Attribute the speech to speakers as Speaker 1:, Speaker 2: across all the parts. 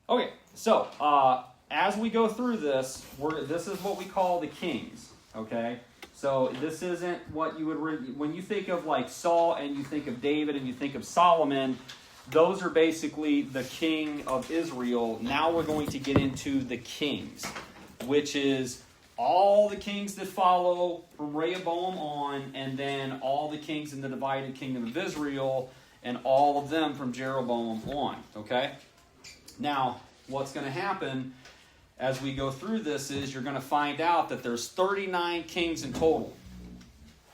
Speaker 1: Okay, so as we go through this, this is what we call the kings. Okay, so this isn't what you would when you think of like Saul and you think of David and you think of Solomon. Those are basically the king of Israel. Now we're going to get into the kings, which is all the kings that follow from Rehoboam on, and then all the kings in the divided kingdom of Israel, and all of them from Jeroboam on. Okay? Now, what's going to happen as we go through this is you're going to find out that there's 39 kings in total.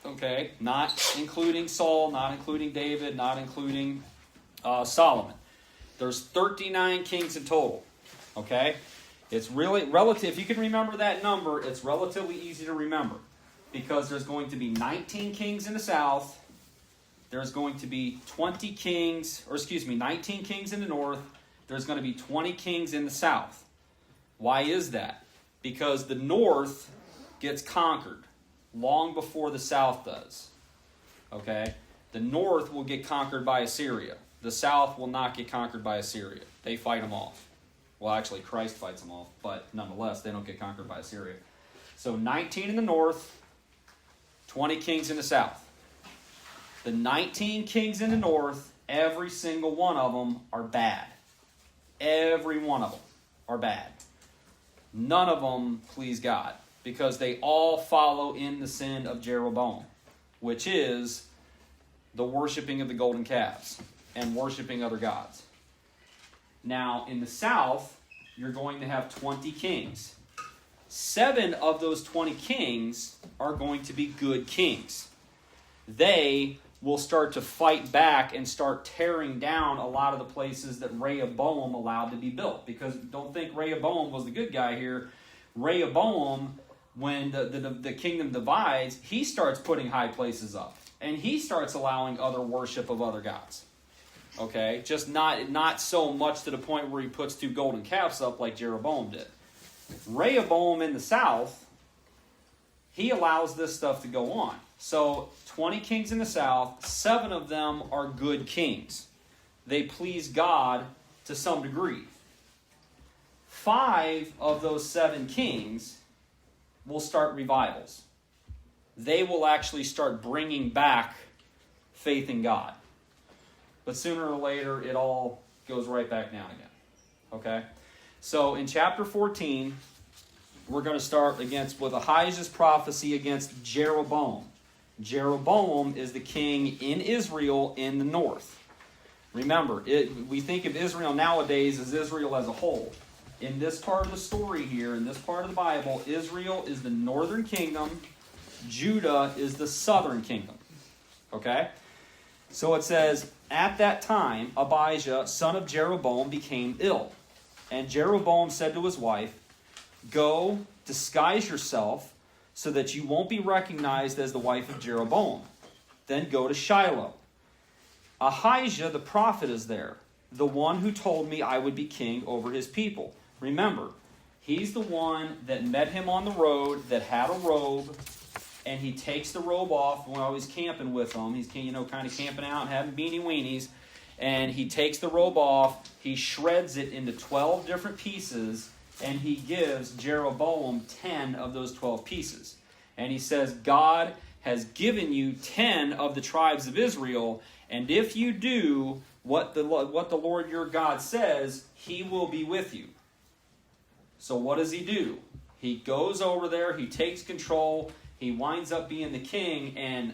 Speaker 1: Okay? Not including Saul, not including David, not including Solomon. There's 39 kings in total. Okay? It's really relative. If you can remember that number, it's relatively easy to remember because there's going to be 19 kings in the south. There's going to be 19 kings in the north. There's going to be 20 kings in the south. Why is that? Because the north gets conquered long before the south does. Okay? The north will get conquered by Assyria. The south will not get conquered by Assyria. They fight them off. Well, actually, Christ fights them off, but nonetheless, they don't get conquered by Assyria. So 19 in the north, 20 kings in the south. The 19 kings in the north, every single one of them are bad. Every one of them are bad. None of them please God, because they all follow in the sin of Jeroboam, which is the worshiping of the golden calves and worshiping other gods. Now, in the south, you're going to have 20 kings. 7 of those 20 kings are going to be good kings. They will start to fight back and start tearing down a lot of the places that Rehoboam allowed to be built. Because don't think Rehoboam was the good guy here. Rehoboam, when the kingdom divides, he starts putting high places up. And he starts allowing other worship of other gods. Okay, just not so much to the point where he puts 2 golden calves up like Jeroboam did. Rehoboam in the south, he allows this stuff to go on. So 20 kings in the south, 7 of them are good kings. They please God to some degree. 5 of those 7 kings will start revivals. They will actually start bringing back faith in God. But sooner or later, it all goes right back down again. Okay? So in chapter 14, we're going to start with Ahijah's prophecy against Jeroboam. Jeroboam is the king in Israel in the north. Remember, we think of Israel nowadays as Israel as a whole. In this part of the story here, in this part of the Bible, Israel is the northern kingdom. Judah is the southern kingdom. Okay? So it says, at that time, Abijah, son of Jeroboam, became ill. And Jeroboam said to his wife, go, disguise yourself, so that you won't be recognized as the wife of Jeroboam. Then go to Shiloh. Ahijah the prophet is there, the one who told me I would be king over his people. Remember, he's the one that met him on the road, that had a robe, and he takes the robe off while he's camping with them. He's kind of camping out and having beanie weenies. And he takes the robe off, he shreds it into 12 different pieces, and he gives Jeroboam 10 of those 12 pieces. And he says, God has given you 10 of the tribes of Israel, and if you do what the Lord your God says, he will be with you. So what does he do? He goes over there, he takes control, he winds up being the king, and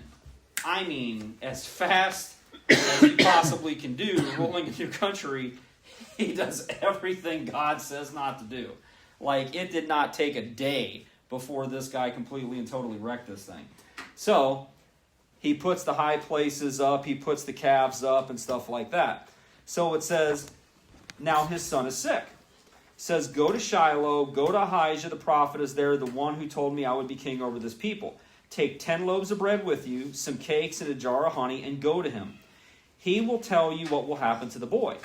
Speaker 1: I mean, as fast as he possibly can do, ruling a new country, he does everything God says not to do. Like, it did not take a day before this guy completely and totally wrecked this thing. So, he puts the high places up, he puts the calves up, and stuff like that. So it says, now his son is sick. It says, go to Shiloh, go to Ahijah, the prophet is there, the one who told me I would be king over this people. Take 10 loaves of bread with you, some cakes, and a jar of honey, and go to him. He will tell you what will happen to the boy.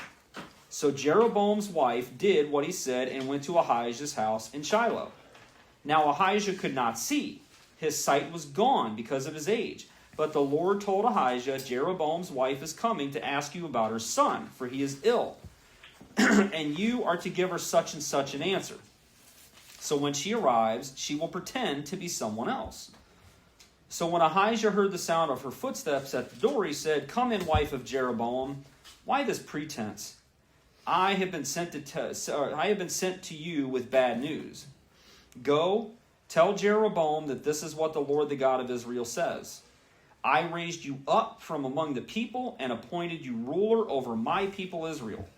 Speaker 1: So Jeroboam's wife did what he said and went to Ahijah's house in Shiloh. Now Ahijah could not see. His sight was gone because of his age. But the Lord told Ahijah, Jeroboam's wife is coming to ask you about her son, for he is ill. and you are to give her such and such an answer. So when she arrives, she will pretend to be someone else. So when Ahijah heard the sound of her footsteps at the door, he said, Come in, wife of Jeroboam. Why this pretense? I have been sent to you with bad news. Go, tell Jeroboam that this is what the Lord, the God of Israel, says. I raised you up from among the people and appointed you ruler over my people Israel.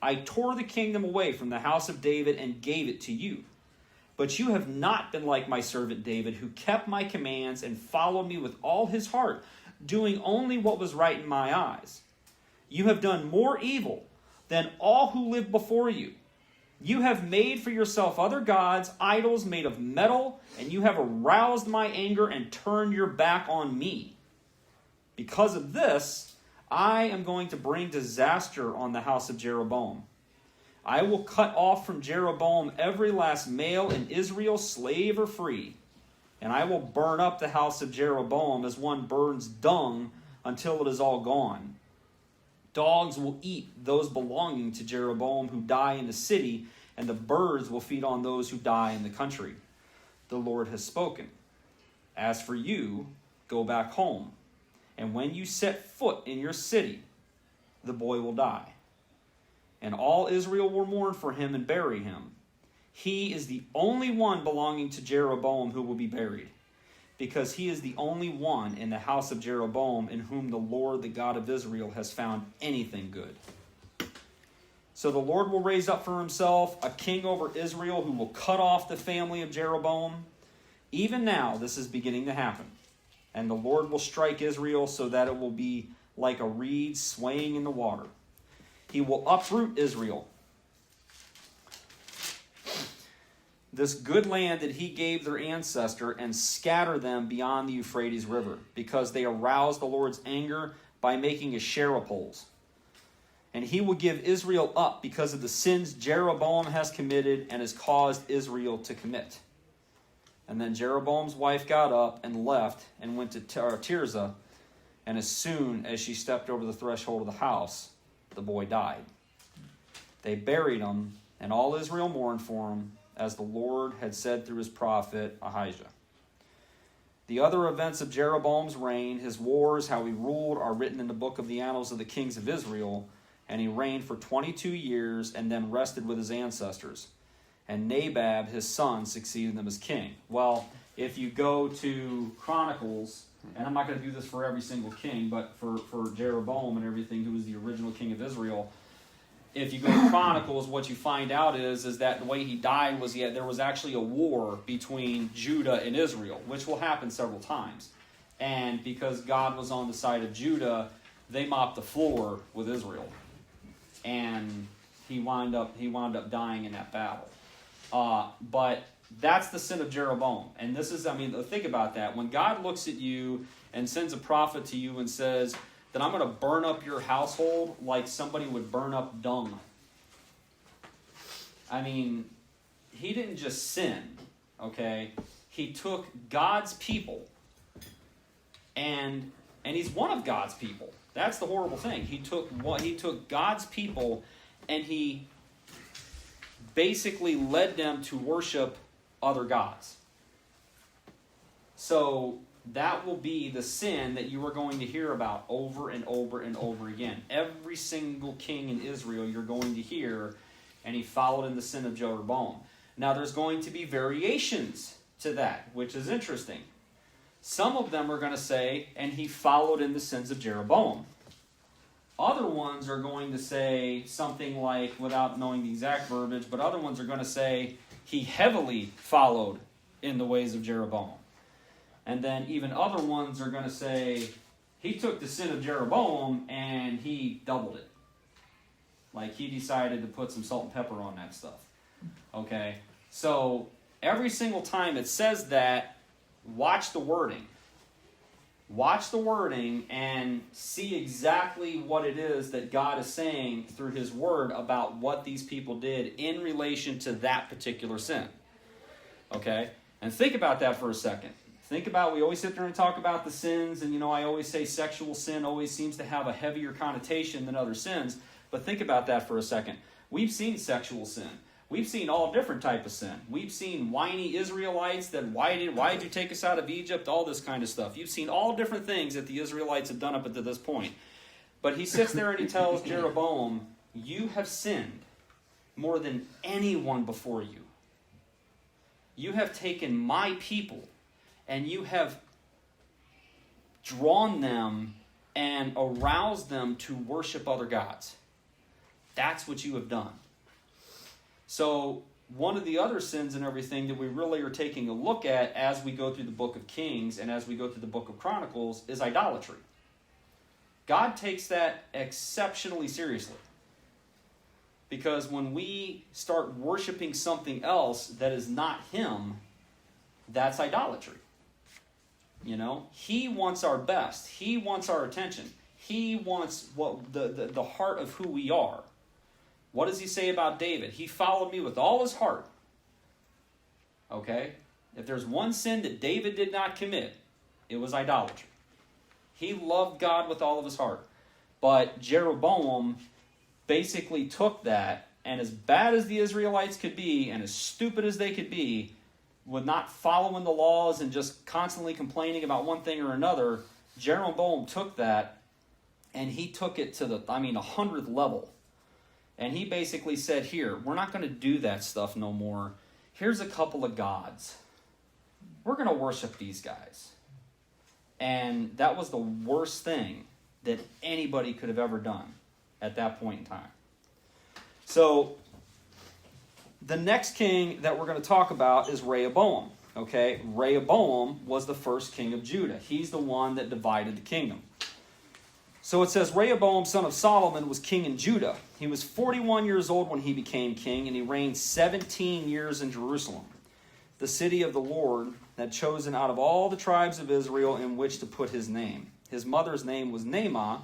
Speaker 1: I tore the kingdom away from the house of David and gave it to you. But you have not been like my servant David, who kept my commands and followed me with all his heart, doing only what was right in my eyes. You have done more evil than all who lived before you. You have made for yourself other gods, idols made of metal, and you have aroused my anger and turned your back on me. Because of this, I am going to bring disaster on the house of Jeroboam. I will cut off from Jeroboam every last male in Israel, slave or free. And I will burn up the house of Jeroboam as one burns dung until it is all gone. Dogs will eat those belonging to Jeroboam who die in the city, and the birds will feed on those who die in the country. The Lord has spoken. As for you, go back home. And when you set foot in your city, the boy will die. And all Israel will mourn for him and bury him. He is the only one belonging to Jeroboam who will be buried, because he is the only one in the house of Jeroboam in whom the Lord, the God of Israel, has found anything good. So the Lord will raise up for himself a king over Israel who will cut off the family of Jeroboam. Even now, this is beginning to happen. And the Lord will strike Israel so that it will be like a reed swaying in the water. He will uproot Israel, this good land that he gave their ancestor, and scatter them beyond the Euphrates River, because they aroused the Lord's anger by making Asherah poles. And he will give Israel up because of the sins Jeroboam has committed and has caused Israel to commit. And then Jeroboam's wife got up and left and went to Tirzah, and as soon as she stepped over the threshold of the house, the boy died. They buried him, and all Israel mourned for him, as the Lord had said through his prophet Ahijah. The other events of Jeroboam's reign, his wars, how he ruled, are written in the book of the annals of the kings of Israel. And he reigned for 22 years and then rested with his ancestors. And Nabab, his son, succeeded him as king. Well, if you go to Chronicles, and I'm not going to do this for every single king, but for Jeroboam and everything, who was the original king of Israel, if you go to Chronicles, what you find out is that the way he died was there was actually a war between Judah and Israel, which will happen several times. And because God was on the side of Judah, they mopped the floor with Israel. And he wound up dying in that battle. But that's the sin of Jeroboam. And this is, think about that. When God looks at you and sends a prophet to you and says that I'm going to burn up your household like somebody would burn up dung. He didn't just sin, okay? He took God's people, and he's one of God's people. That's the horrible thing. He took God's people, and he basically led them to worship other gods. So that will be the sin that you are going to hear about over and over and over again. Every single king in Israel you're going to hear, and he followed in the sin of Jeroboam. Now there's going to be variations to that, which is interesting. Some of them are going to say, and he followed in the sins of Jeroboam. Other ones are going to say something like, without knowing the exact verbiage, but other ones are going to say, he heavily followed in the ways of Jeroboam. And then even other ones are going to say, he took the sin of Jeroboam and he doubled it. Like he decided to put some salt and pepper on that stuff. Okay? So every single time it says that, watch the wording. Watch the wording and see exactly what it is that God is saying through his word about what these people did in relation to that particular sin. Okay? And think about that for a second. Think about, we always sit there and talk about the sins, and I always say sexual sin always seems to have a heavier connotation than other sins, but think about that for a second. We've seen sexual sin. We've seen all different type of sin. We've seen whiny Israelites that why did you take us out of Egypt? All this kind of stuff. You've seen all different things that the Israelites have done up to this point. But he sits there and he tells Jeroboam, you have sinned more than anyone before you. You have taken my people and you have drawn them and aroused them to worship other gods. That's what you have done. So one of the other sins and everything that we really are taking a look at as we go through the book of Kings and as we go through the book of Chronicles is idolatry. God takes that exceptionally seriously. Because when we start worshiping something else that is not him, that's idolatry. You know, he wants our best. He wants our attention. He wants what the heart of who we are. What does he say about David? He followed me with all his heart. Okay? If there's one sin that David did not commit, it was idolatry. He loved God with all of his heart. But Jeroboam basically took that, and as bad as the Israelites could be, and as stupid as they could be, with not following the laws and just constantly complaining about one thing or another, Jeroboam took that, and he took it to the, 100th level. And he basically said, here, we're not going to do that stuff no more. Here's a couple of gods. We're going to worship these guys. And that was the worst thing that anybody could have ever done at that point in time. So, the next king that we're going to talk about is Rehoboam. Okay, Rehoboam was the first king of Judah. He's the one that divided the kingdom. So it says, Rehoboam, son of Solomon, was king in Judah. He was 41 years old when he became king, and he reigned 17 years in Jerusalem, the city of the Lord, that chosen out of all the tribes of Israel in which to put his name. His mother's name was Naamah,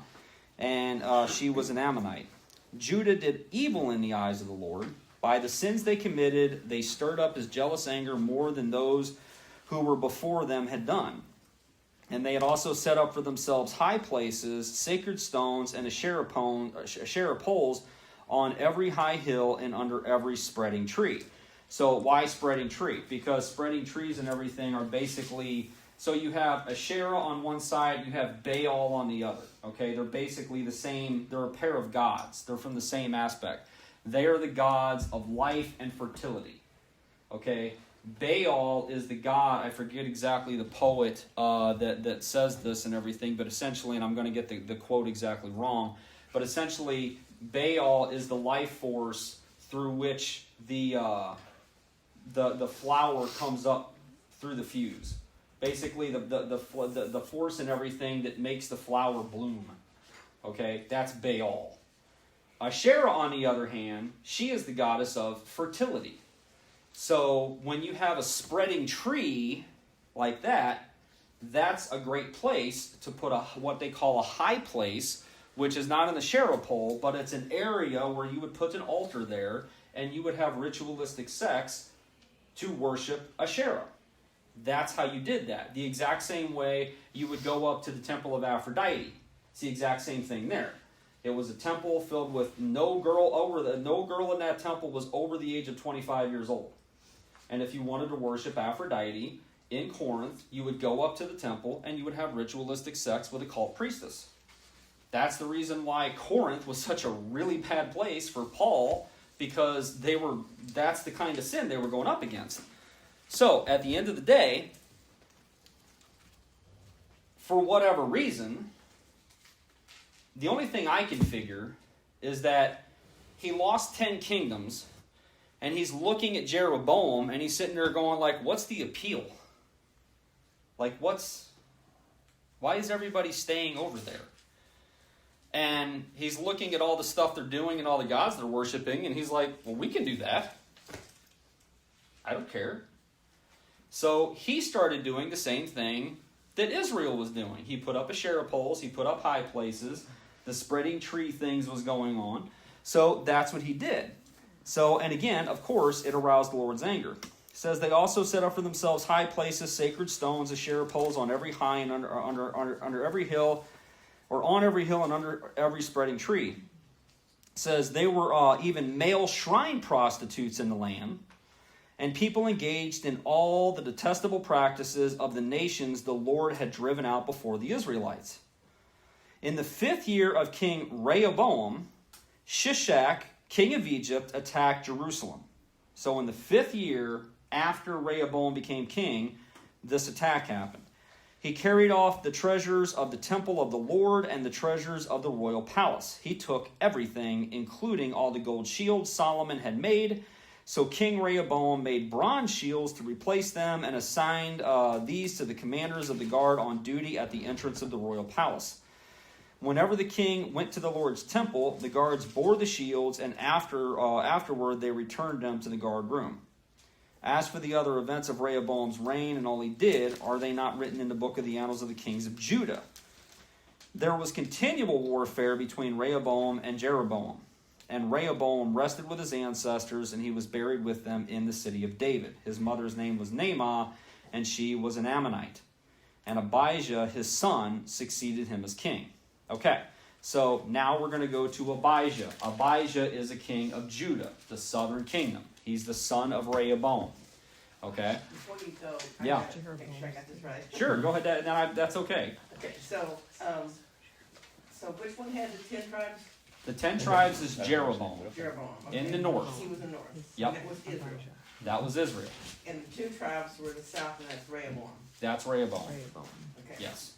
Speaker 1: and she was an Ammonite. Judah did evil in the eyes of the Lord. By the sins they committed, they stirred up his jealous anger more than those who were before them had done. And they had also set up for themselves high places, sacred stones, and Asherah poles on every high hill and under every spreading tree. So why spreading tree? Because spreading trees and everything are basically, so you have Asherah on one side, you have Baal on the other. Okay, they're basically the same, they're a pair of gods. They're from the same aspect. They are the gods of life and fertility. Okay, Baal is the god, I forget exactly the poet that says this and everything, but essentially, and I'm going to get the quote exactly wrong, but essentially, Baal is the life force through which the flower comes up through the fuse. Basically, the force and everything that makes the flower bloom. Okay, that's Baal. Asherah, on the other hand, she is the goddess of fertility. So when you have a spreading tree like that, that's a great place to put what they call a high place, which is not an Asherah pole, but it's an area where you would put an altar there, and you would have ritualistic sex to worship Asherah. That's how you did that. The exact same way you would go up to the temple of Aphrodite. It's the exact same thing there. It was a temple filled with no girl in that temple was over the age of 25 years old. And if you wanted to worship Aphrodite in Corinth, you would go up to the temple and you would have ritualistic sex with a cult priestess. That's the reason why Corinth was such a really bad place for Paul, because that's the kind of sin they were going up against. So, at the end of the day, for whatever reason, the only thing I can figure is that he lost 10 kingdoms, and he's looking at Jeroboam, and he's sitting there going like, what's the appeal? Like, why is everybody staying over there? And he's looking at all the stuff they're doing and all the gods they're worshiping, and he's like, well, we can do that. I don't care. So he started doing the same thing that Israel was doing. He put up Asherah poles, he put up high places, the spreading tree things was going on. So that's what he did. So, and again, of course, it aroused the Lord's anger. It says they also set up for themselves high places, sacred stones, Asherah poles on every high and under every hill, or on every hill and under every spreading tree. says there were even male shrine prostitutes in the land, and people engaged in all the detestable practices of the nations the Lord had driven out before the Israelites. In the 5th year of King Rehoboam, Shishak, king of Egypt, attacked Jerusalem. So in the 5th year after Rehoboam became king, this attack happened. He carried off the treasures of the temple of the Lord and the treasures of the royal palace. He took everything, including all the gold shields Solomon had made. So King Rehoboam made bronze shields to replace them and assigned these to the commanders of the guard on duty at the entrance of the royal palace. Whenever the king went to the Lord's temple, the guards bore the shields, and afterward they returned them to the guard room. As for the other events of Rehoboam's reign and all he did, are they not written in the book of the annals of the kings of Judah? There was continual warfare between Rehoboam and Jeroboam. And Rehoboam rested with his ancestors, and he was buried with them in the city of David. His mother's name was Naamah, and she was an Ammonite. And Abijah, his son, succeeded him as king. Okay, so now we're going to go to Abijah. Abijah is a king of Judah, the southern kingdom. He's the son of Rehoboam. Okay?
Speaker 2: Before you go,
Speaker 1: yeah.
Speaker 2: Make sure I got this right.
Speaker 1: Sure, go ahead. That's okay.
Speaker 2: Okay, so which one had the 10 tribes?
Speaker 1: The 10 tribes is Jeroboam.
Speaker 2: Jeroboam. Okay.
Speaker 1: In the north.
Speaker 2: He was in the north.
Speaker 1: Yep.
Speaker 2: That was Israel.
Speaker 1: That was Israel.
Speaker 2: And the 2 tribes were the south, and that's Rehoboam.
Speaker 1: That's Rehoboam.
Speaker 2: Okay.
Speaker 1: Yes.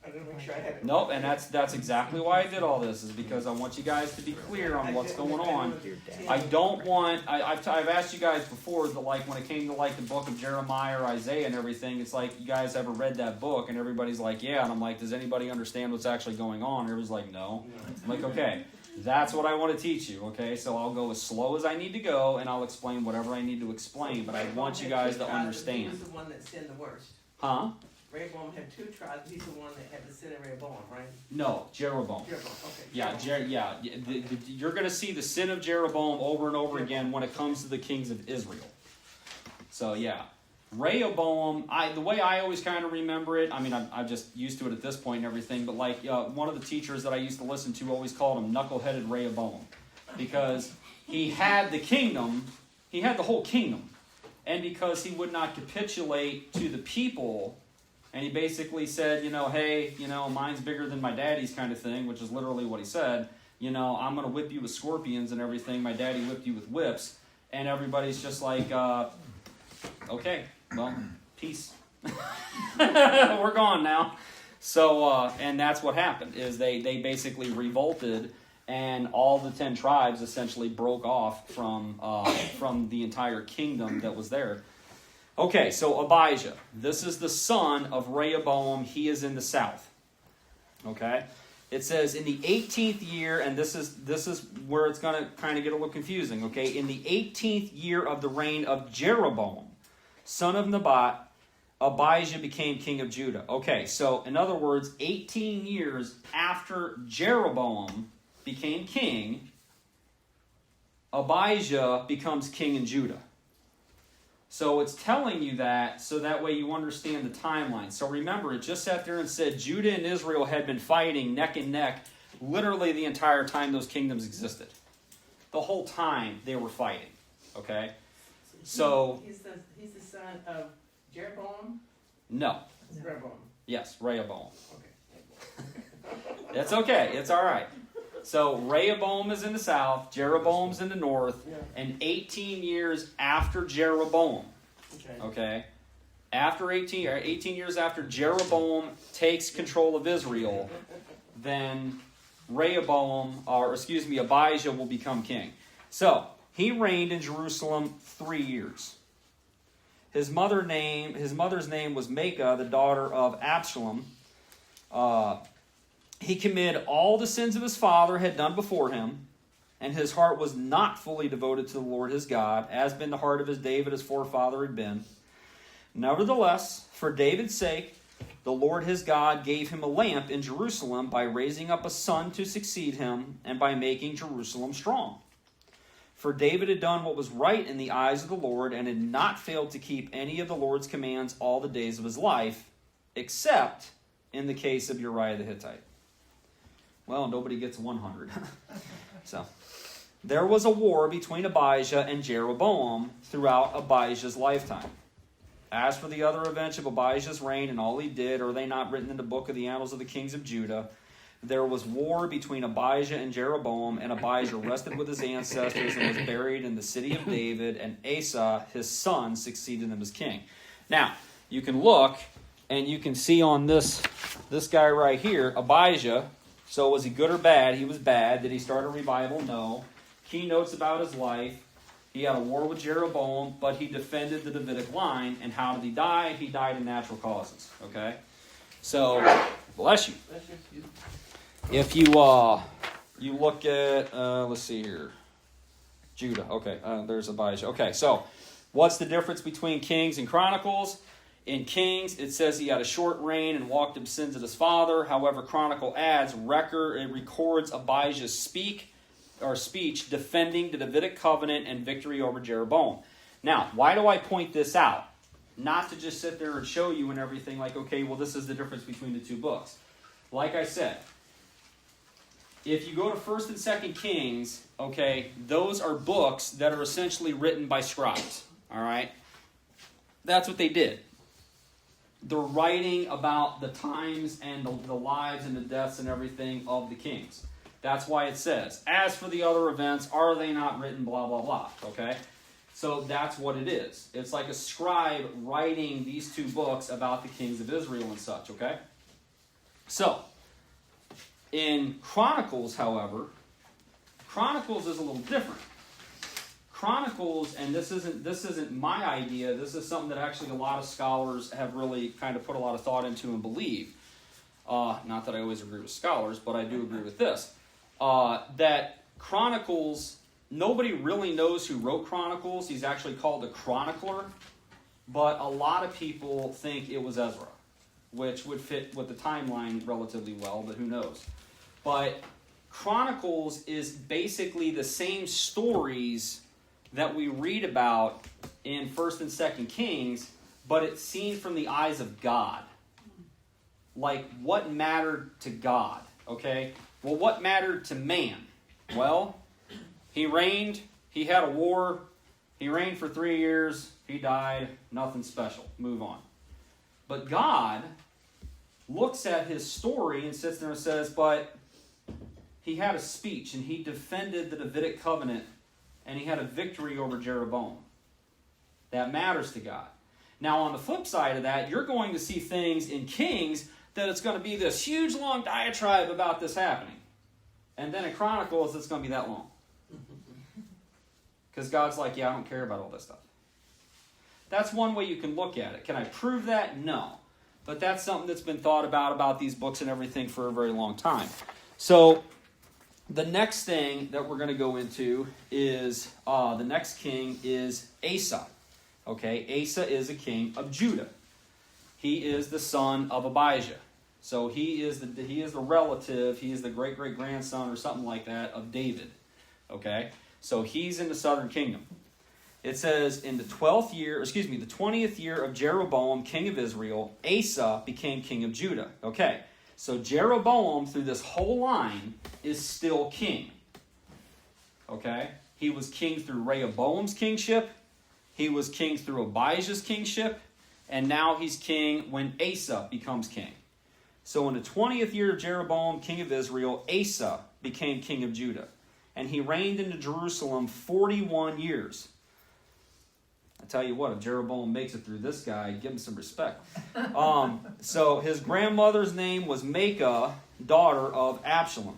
Speaker 2: I'm going to make sure I had it.
Speaker 1: Nope, and that's exactly why I did all this, is because I want you guys to be clear on what's going on. I don't want, I've asked you guys before, that like when it came to like the book of Jeremiah or Isaiah and everything, it's like, you guys ever read that book? And everybody's like, yeah. And I'm like, does anybody understand what's actually going on? And everybody's like, no. I'm like, okay, that's what I want to teach you, okay? So I'll go as slow as I need to go, and I'll explain whatever I need to explain, but I want you guys to understand.
Speaker 2: He was the one that sinned the worst.
Speaker 1: Huh?
Speaker 2: Rehoboam had 2 tribes. He's the one that had the sin of Rehoboam, right?
Speaker 1: No, Jeroboam.
Speaker 2: Jeroboam, okay.
Speaker 1: Yeah, you're going to see the sin of Jeroboam over and over again when it comes to the kings of Israel. So yeah, Rehoboam. The way I always kind of remember it. I mean, I'm just used to it at this point and everything. But like one of the teachers that I used to listen to always called him knuckleheaded Rehoboam, because he had the kingdom. He had the whole kingdom, and because he would not capitulate to the people. And he basically said, hey, mine's bigger than my daddy's kind of thing, which is literally what he said. I'm going to whip you with scorpions and everything. My daddy whipped you with whips. And everybody's just like, okay, well, peace. We're gone now. So, and that's what happened, is they basically revolted, and all the 10 tribes essentially broke off from the entire kingdom that was there. Okay, so Abijah, this is the son of Rehoboam. He is in the south. Okay, it says in the 18th year, and this is where it's going to kind of get a little confusing. Okay, in the 18th year of the reign of Jeroboam, son of Nebat, Abijah became king of Judah. Okay, so in other words, 18 years after Jeroboam became king, Abijah becomes king in Judah. So it's telling you that, so that way you understand the timeline. So remember, it just sat there and said Judah and Israel had been fighting neck and neck literally the entire time those kingdoms existed. The whole time they were fighting. Okay? So
Speaker 2: he's the son of Jeroboam?
Speaker 1: No.
Speaker 2: Rehoboam.
Speaker 1: Yes, Rehoboam.
Speaker 2: Okay.
Speaker 1: That's okay. It's all right. So Rehoboam is in the south, Jeroboam's in the north, and 18 years after Jeroboam, okay, after 18 years after Jeroboam takes control of Israel, then Abijah will become king. So he reigned in Jerusalem 3 years. His mother's name was Maacah, the daughter of Absalom. He committed all the sins of his father had done before him, and his heart was not fully devoted to the Lord his God, as been the heart of his David his forefather had been. Nevertheless, for David's sake, the Lord his God gave him a lamp in Jerusalem by raising up a son to succeed him, and by making Jerusalem strong. For David had done what was right in the eyes of the Lord, and had not failed to keep any of the Lord's commands all the days of his life, except in the case of Uriah the Hittite. Well, nobody gets 100. So, there was a war between Abijah and Jeroboam throughout Abijah's lifetime. As for the other events of Abijah's reign and all he did, are they not written in the book of the annals of the kings of Judah? There was war between Abijah and Jeroboam, and Abijah rested with his ancestors and was buried in the city of David, and Asa, his son, succeeded him as king. Now, you can look, and you can see on this guy right here, Abijah. So was he good or bad? He was bad. Did he start a revival? No. Key notes about his life. He had a war with Jeroboam, but he defended the Davidic line. And how did he die? He died in natural causes. Okay? So, bless you. If you look at, let's see here. Judah. Okay, there's Abijah. Okay, so what's the difference between Kings and Chronicles? In Kings, it says he had a short reign and walked in sins of his father. However, Chronicle adds, it records Abijah's speech defending the Davidic covenant and victory over Jeroboam. Now, why do I point this out? Not to just sit there and show you and everything like, okay, well, this is the difference between the two books. Like I said, if you go to 1st and 2nd Kings, okay, those are books that are essentially written by scribes, all right? That's what they did. They're writing about the times and the lives and the deaths and everything of the kings. That's why it says, as for the other events, are they not written, blah, blah, blah, okay? So that's what it is. It's like a scribe writing these two books about the kings of Israel and such, okay? So, in Chronicles, however, Chronicles is a little different. Chronicles, and this isn't my idea, this is something that actually a lot of scholars have really kind of put a lot of thought into and believe. Not that I always agree with scholars, but I do agree with this. That Chronicles, nobody really knows who wrote Chronicles. He's actually called a chronicler, but a lot of people think it was Ezra, which would fit with the timeline relatively well, but who knows. But Chronicles is basically the same stories that we read about in 1st and 2nd Kings, but it's seen from the eyes of God. Like, what mattered to God, okay? Well, what mattered to man? Well, he reigned, he had a war, he reigned for 3 years, he died, nothing special, move on. But God looks at his story and sits there and says, but he had a speech and he defended the Davidic covenant and he had a victory over Jeroboam. That matters to God. Now, on the flip side of that, you're going to see things in Kings that it's going to be this huge, long diatribe about this happening. And then in Chronicles, it's going to be that long. Because God's like, yeah, I don't care about all this stuff. That's one way you can look at it. Can I prove that? No. But that's something that's been thought about these books and everything for a very long time. So, the next thing that we're going to go into is, the next king is Asa. Okay, Asa is a king of Judah. He is the son of Abijah. So he is the relative, he is the great-great-grandson or something like that of David. Okay, so he's in the southern kingdom. It says, in the 20th year of Jeroboam, king of Israel, Asa became king of Judah. Okay, so Jeroboam, through this whole line, is still king. Okay, he was king through Rehoboam's kingship, he was king through Abijah's kingship, and now he's king when Asa becomes king. So in the 20th year of Jeroboam, king of Israel, Asa became king of Judah. And he reigned in Jerusalem 41 years. I tell you what, if Jeroboam makes it through this guy, give him some respect. So his grandmother's name was Maacah, daughter of Absalom.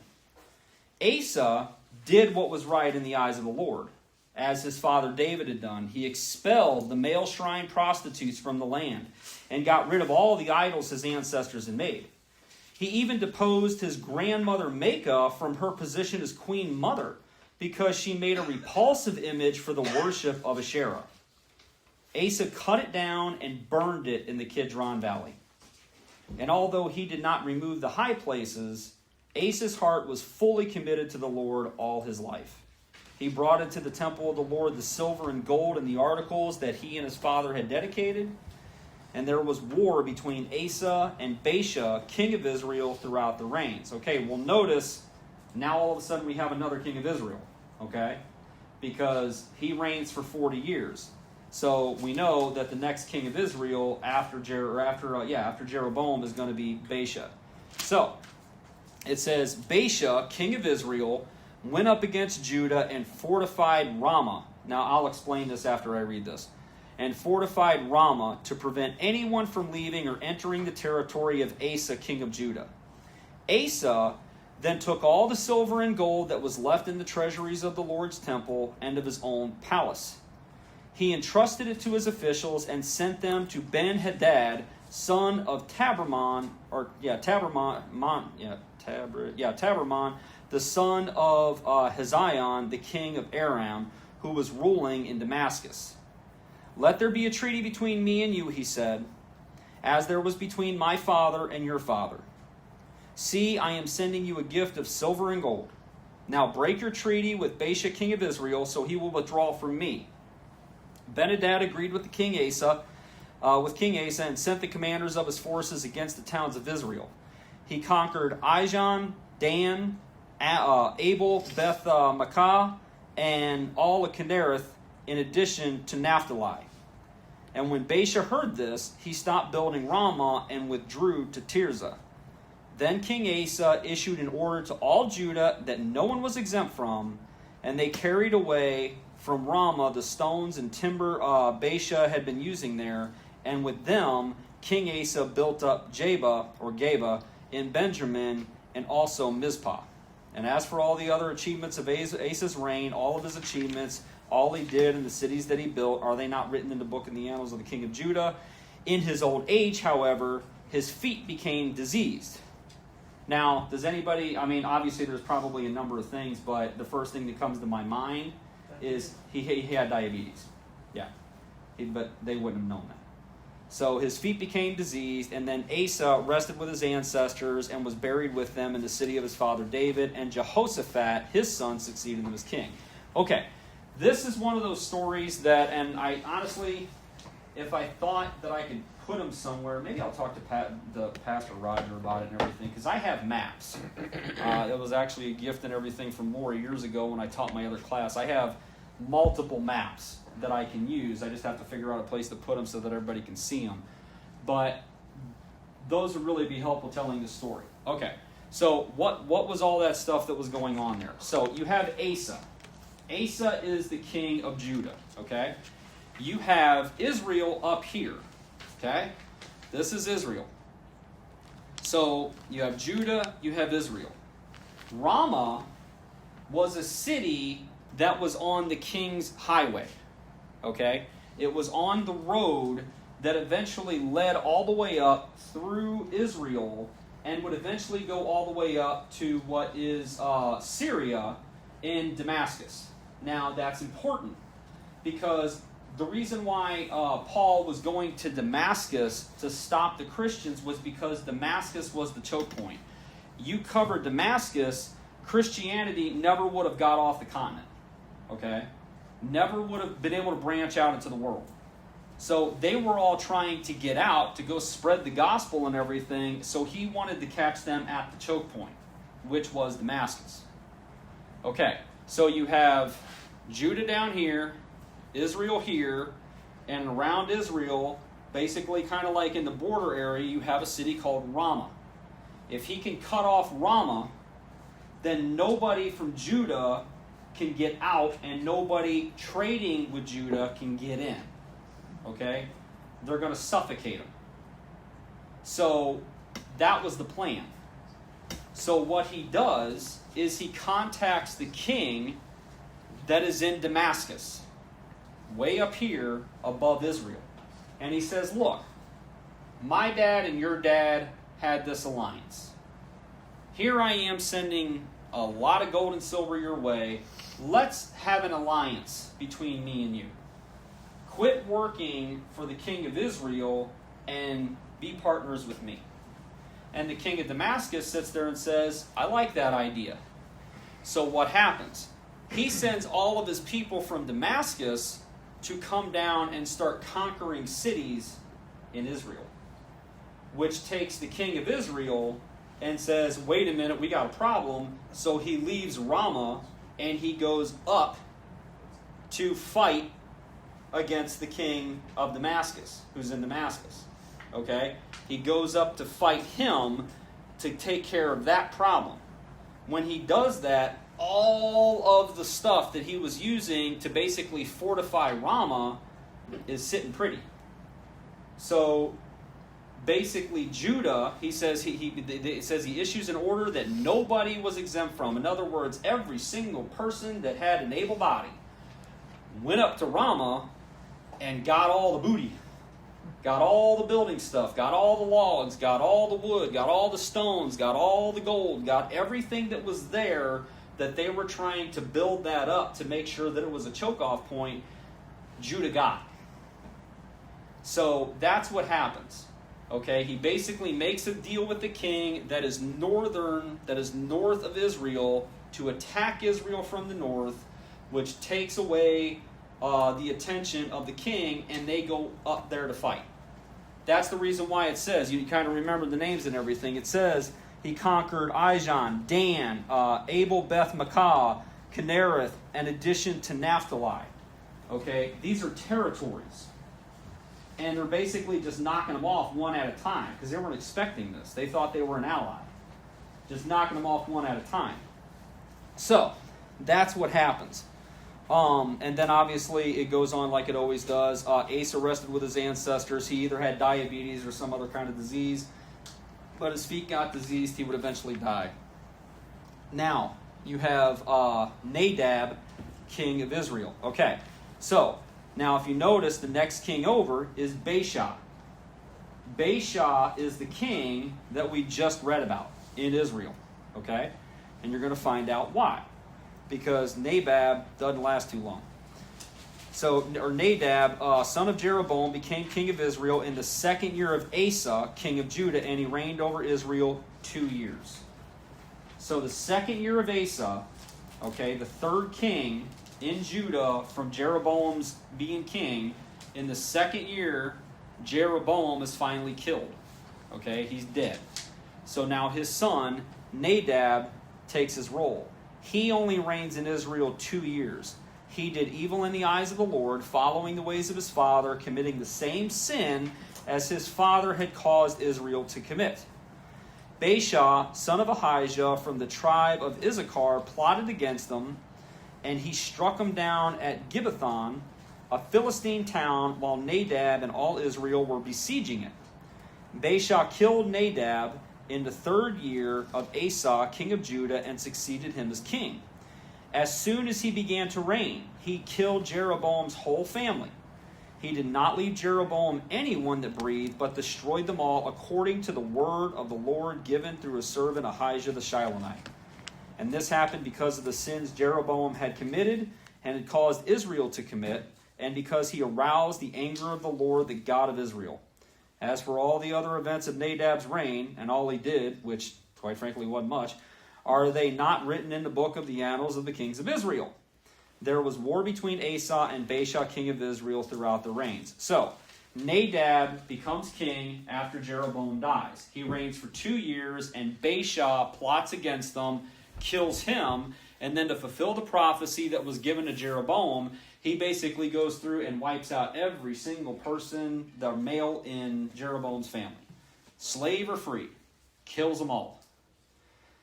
Speaker 1: Asa did what was right in the eyes of the Lord, as his father David had done. He expelled the male shrine prostitutes from the land and got rid of all the idols his ancestors had made. He even deposed his grandmother Maacah from her position as queen mother because she made a repulsive image for the worship of Asherah. Asa cut it down and burned it in the Kidron Valley. And although he did not remove the high places, Asa's heart was fully committed to the Lord all his life. He brought into the temple of the Lord the silver and gold and the articles that he and his father had dedicated. And there was war between Asa and Baasha, king of Israel, throughout the reigns. Okay, well notice, now all of a sudden we have another king of Israel. okay? Because he reigns for 40 years. So we know that the next king of Israel after Jeroboam is going to be Baasha. So it says, Baasha, king of Israel, went up against Judah and fortified Ramah. Now I'll explain this after I read this. And fortified Ramah to prevent anyone from leaving or entering the territory of Asa, king of Judah. Asa then took all the silver and gold that was left in the treasuries of the Lord's temple and of his own palace. He entrusted it to his officials and sent them to Ben-Hadad, son of Tabermon, the son of Hazayon, the king of Aram, who was ruling in Damascus. Let there be a treaty between me and you, he said, as there was between my father and your father. See, I am sending you a gift of silver and gold. Now break your treaty with Baasha, king of Israel, so he will withdraw from me. Ben-Hadad agreed with King Asa, and sent the commanders of his forces against the towns of Israel. He conquered Ijon, Dan, Abel, Beth-Makkah, and all of Kinnereth, in addition to Naphtali. And when Baasha heard this, he stopped building Ramah and withdrew to Tirzah. Then King Asa issued an order to all Judah that no one was exempt from, and they carried away from Ramah the stones and timber Baasha had been using there, and with them King Asa built up Geba in Benjamin, and also Mizpah. And as for all the other achievements of Asa's reign, all of his achievements, all he did and the cities that he built, are they not written in the book in the annals of the king of Judah? In his old age, however, his feet became diseased. Now, does anybody, obviously there's probably a number of things, but the first thing that comes to my mind is he had diabetes. Yeah, but they wouldn't have known that. So his feet became diseased, and then Asa rested with his ancestors and was buried with them in the city of his father David, and Jehoshaphat, his son, succeeded him as king. Okay, this is one of those stories that, and I honestly, if I thought that I could put them somewhere, maybe I'll talk to Pastor Roger about it and everything, because I have maps. It was actually a gift and everything from Lori years ago when I taught my other class. I have multiple maps that I can use. I just have to figure out a place to put them so that everybody can see them. But those would really be helpful telling the story. Okay, so what was all that stuff that was going on there? So you have Asa. Asa is the king of Judah, okay? You have Israel up here, okay? This is Israel. So you have Judah, you have Israel. Ramah was a city that was on the king's highway, okay? It was on the road that eventually led all the way up through Israel and would eventually go all the way up to what is Syria in Damascus. Now, that's important because the reason why Paul was going to Damascus to stop the Christians was because Damascus was the choke point. You covered Damascus, Christianity never would have got off the continent, okay? Never would have been able to branch out into the world. So they were all trying to get out to go spread the gospel and everything, so he wanted to catch them at the choke point, which was Damascus. Okay, so you have Judah down here, Israel here, and around Israel, basically kind of like in the border area, you have a city called Ramah. If he can cut off Ramah, then nobody from Judah can get out, and nobody trading with Judah can get in. Okay? They're going to suffocate them. So that was the plan. So what he does is he contacts the king that is in Damascus, way up here above Israel. And he says, look, my dad and your dad had this alliance. Here I am sending a lot of gold and silver your way. Let's have an alliance between me and you. Quit working for the king of Israel and be partners with me. And the king of Damascus sits there and says, I like that idea. So what happens? He sends all of his people from Damascus to come down and start conquering cities in Israel, which takes the king of Israel and says, wait a minute, we got a problem. So he leaves Ramah and he goes up to fight against the king of Damascus, who's in Damascus. Okay? He goes up to fight him to take care of that problem. When he does that, all of the stuff that he was using to basically fortify Ramah is sitting pretty. So basically Judah, he says it says he issues an order that nobody was exempt from. In other words, every single person that had an able body went up to Ramah and got all the booty, got all the building stuff, got all the logs, got all the wood, got all the stones, got all the gold, got everything that was there that they were trying to build that up to make sure that it was a choke-off point. Judah got. So that's what happens. Okay, he basically makes a deal with the king that is north of Israel to attack Israel from the north, which takes away the attention of the king, and they go up there to fight. That's the reason why it says, you kind of remember the names and everything, it says he conquered Ijon, Dan, Abel Beth Makkah, Kinnereth, in addition to Naphtali. Okay, these are territories. And they're basically just knocking them off one at a time, because they weren't expecting this. They thought they were an ally. Just knocking them off one at a time. So, that's what happens. And then obviously it goes on like it always does. Asa rested with his ancestors. He either had diabetes or some other kind of disease. But his feet got diseased. He would eventually die. Now, you have Nadab, king of Israel. Okay, so now if you notice, the next king over is Baasha. Baasha is the king that we just read about in Israel. Okay? And you're going to find out why. Because Nabab doesn't last too long. Nadab, son of Jeroboam, became king of Israel in the second year of Asa, king of Judah, and he reigned over Israel 2 years. So the second year of Asa, okay, the third king in Judah from Jeroboam's being king, in the second year, Jeroboam is finally killed. Okay, he's dead. So now his son, Nadab, takes his role. He only reigns in Israel 2 years. He did evil in the eyes of the Lord, following the ways of his father, committing the same sin as his father had caused Israel to commit. Baasha, son of Ahijah, from the tribe of Issachar, plotted against them, and he struck them down at Gibbethon, a Philistine town, while Nadab and all Israel were besieging it. Baasha killed Nadab in the third year of Asa, king of Judah, and succeeded him as king. As soon as he began to reign, he killed Jeroboam's whole family. He did not leave Jeroboam anyone that breathed, but destroyed them all according to the word of the Lord given through his servant Ahijah the Shilonite. And this happened because of the sins Jeroboam had committed and had caused Israel to commit, and because he aroused the anger of the Lord, the God of Israel. As for all the other events of Nadab's reign, and all he did, which, quite frankly, wasn't much, are they not written in the book of the annals of the kings of Israel? There was war between Asa and Baasha, king of Israel, throughout the reigns. So, Nadab becomes king after Jeroboam dies. He reigns for 2 years, and Baasha plots against them, kills him, and then to fulfill the prophecy that was given to Jeroboam, he basically goes through and wipes out every single person, the male in Jeroboam's family. Slave or free. Kills them all.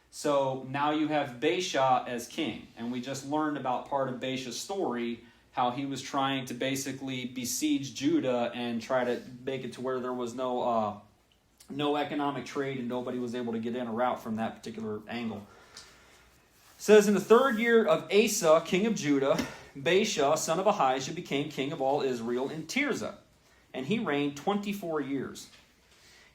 Speaker 1: So now you have Baasha as king. And we just learned about part of Baasha's story, how he was trying to basically besiege Judah and try to make it to where there was no economic trade and nobody was able to get in or out from that particular angle. It says, in the third year of Asa, king of Judah, Baasha, son of Ahijah, became king of all Israel in Tirzah, and he reigned 24 years.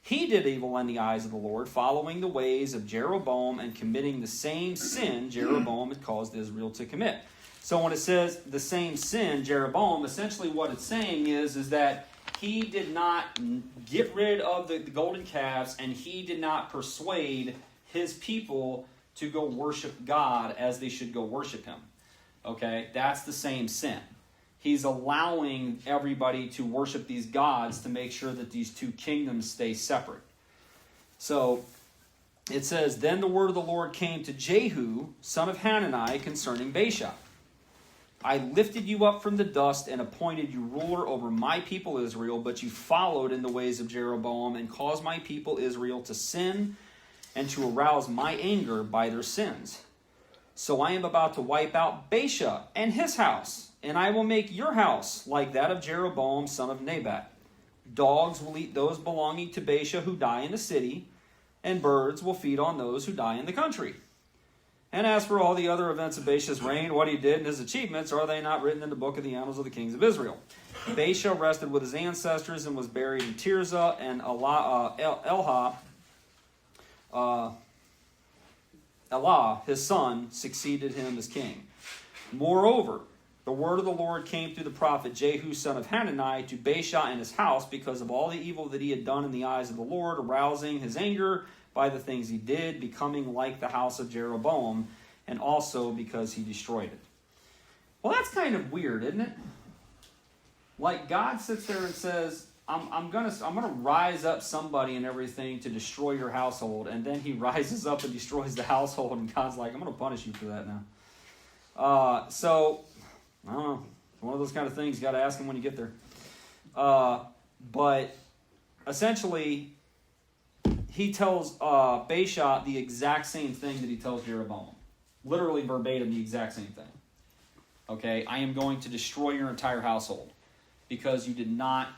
Speaker 1: He did evil in the eyes of the Lord, following the ways of Jeroboam and committing the same sin Jeroboam had caused Israel to commit. So when it says the same sin, Jeroboam, essentially what it's saying is that he did not get rid of the golden calves, and he did not persuade his people to go worship God as they should go worship him. Okay, that's the same sin. He's allowing everybody to worship these gods to make sure that these two kingdoms stay separate. So, it says, Then the word of the Lord came to Jehu, son of Hanani, concerning Baasha. I lifted you up from the dust and appointed you ruler over my people Israel, but you followed in the ways of Jeroboam and caused my people Israel to sin and to arouse my anger by their sins. So I am about to wipe out Baasha and his house, and I will make your house like that of Jeroboam, son of Nebat. Dogs will eat those belonging to Baasha who die in the city, and birds will feed on those who die in the country. And as for all the other events of Baasha's reign, what he did and his achievements, are they not written in the book of the annals of the kings of Israel? Baasha rested with his ancestors and was buried in Tirzah, and Elah, his son, succeeded him as king. Moreover, the word of the Lord came through the prophet Jehu, son of Hanani, to Baasha and his house because of all the evil that he had done in the eyes of the Lord, arousing his anger by the things he did, becoming like the house of Jeroboam, and also because he destroyed it. Well, that's kind of weird, isn't it? Like God sits there and says, I'm gonna rise up somebody and everything to destroy your household, and then he rises up and destroys the household, and God's like, I'm gonna punish you for that now. So I don't know. It's one of those kind of things you got to ask him when you get there. But essentially, he tells Baasha the exact same thing that he tells Jeroboam. Literally verbatim, the exact same thing. Okay, I am going to destroy your entire household because you did not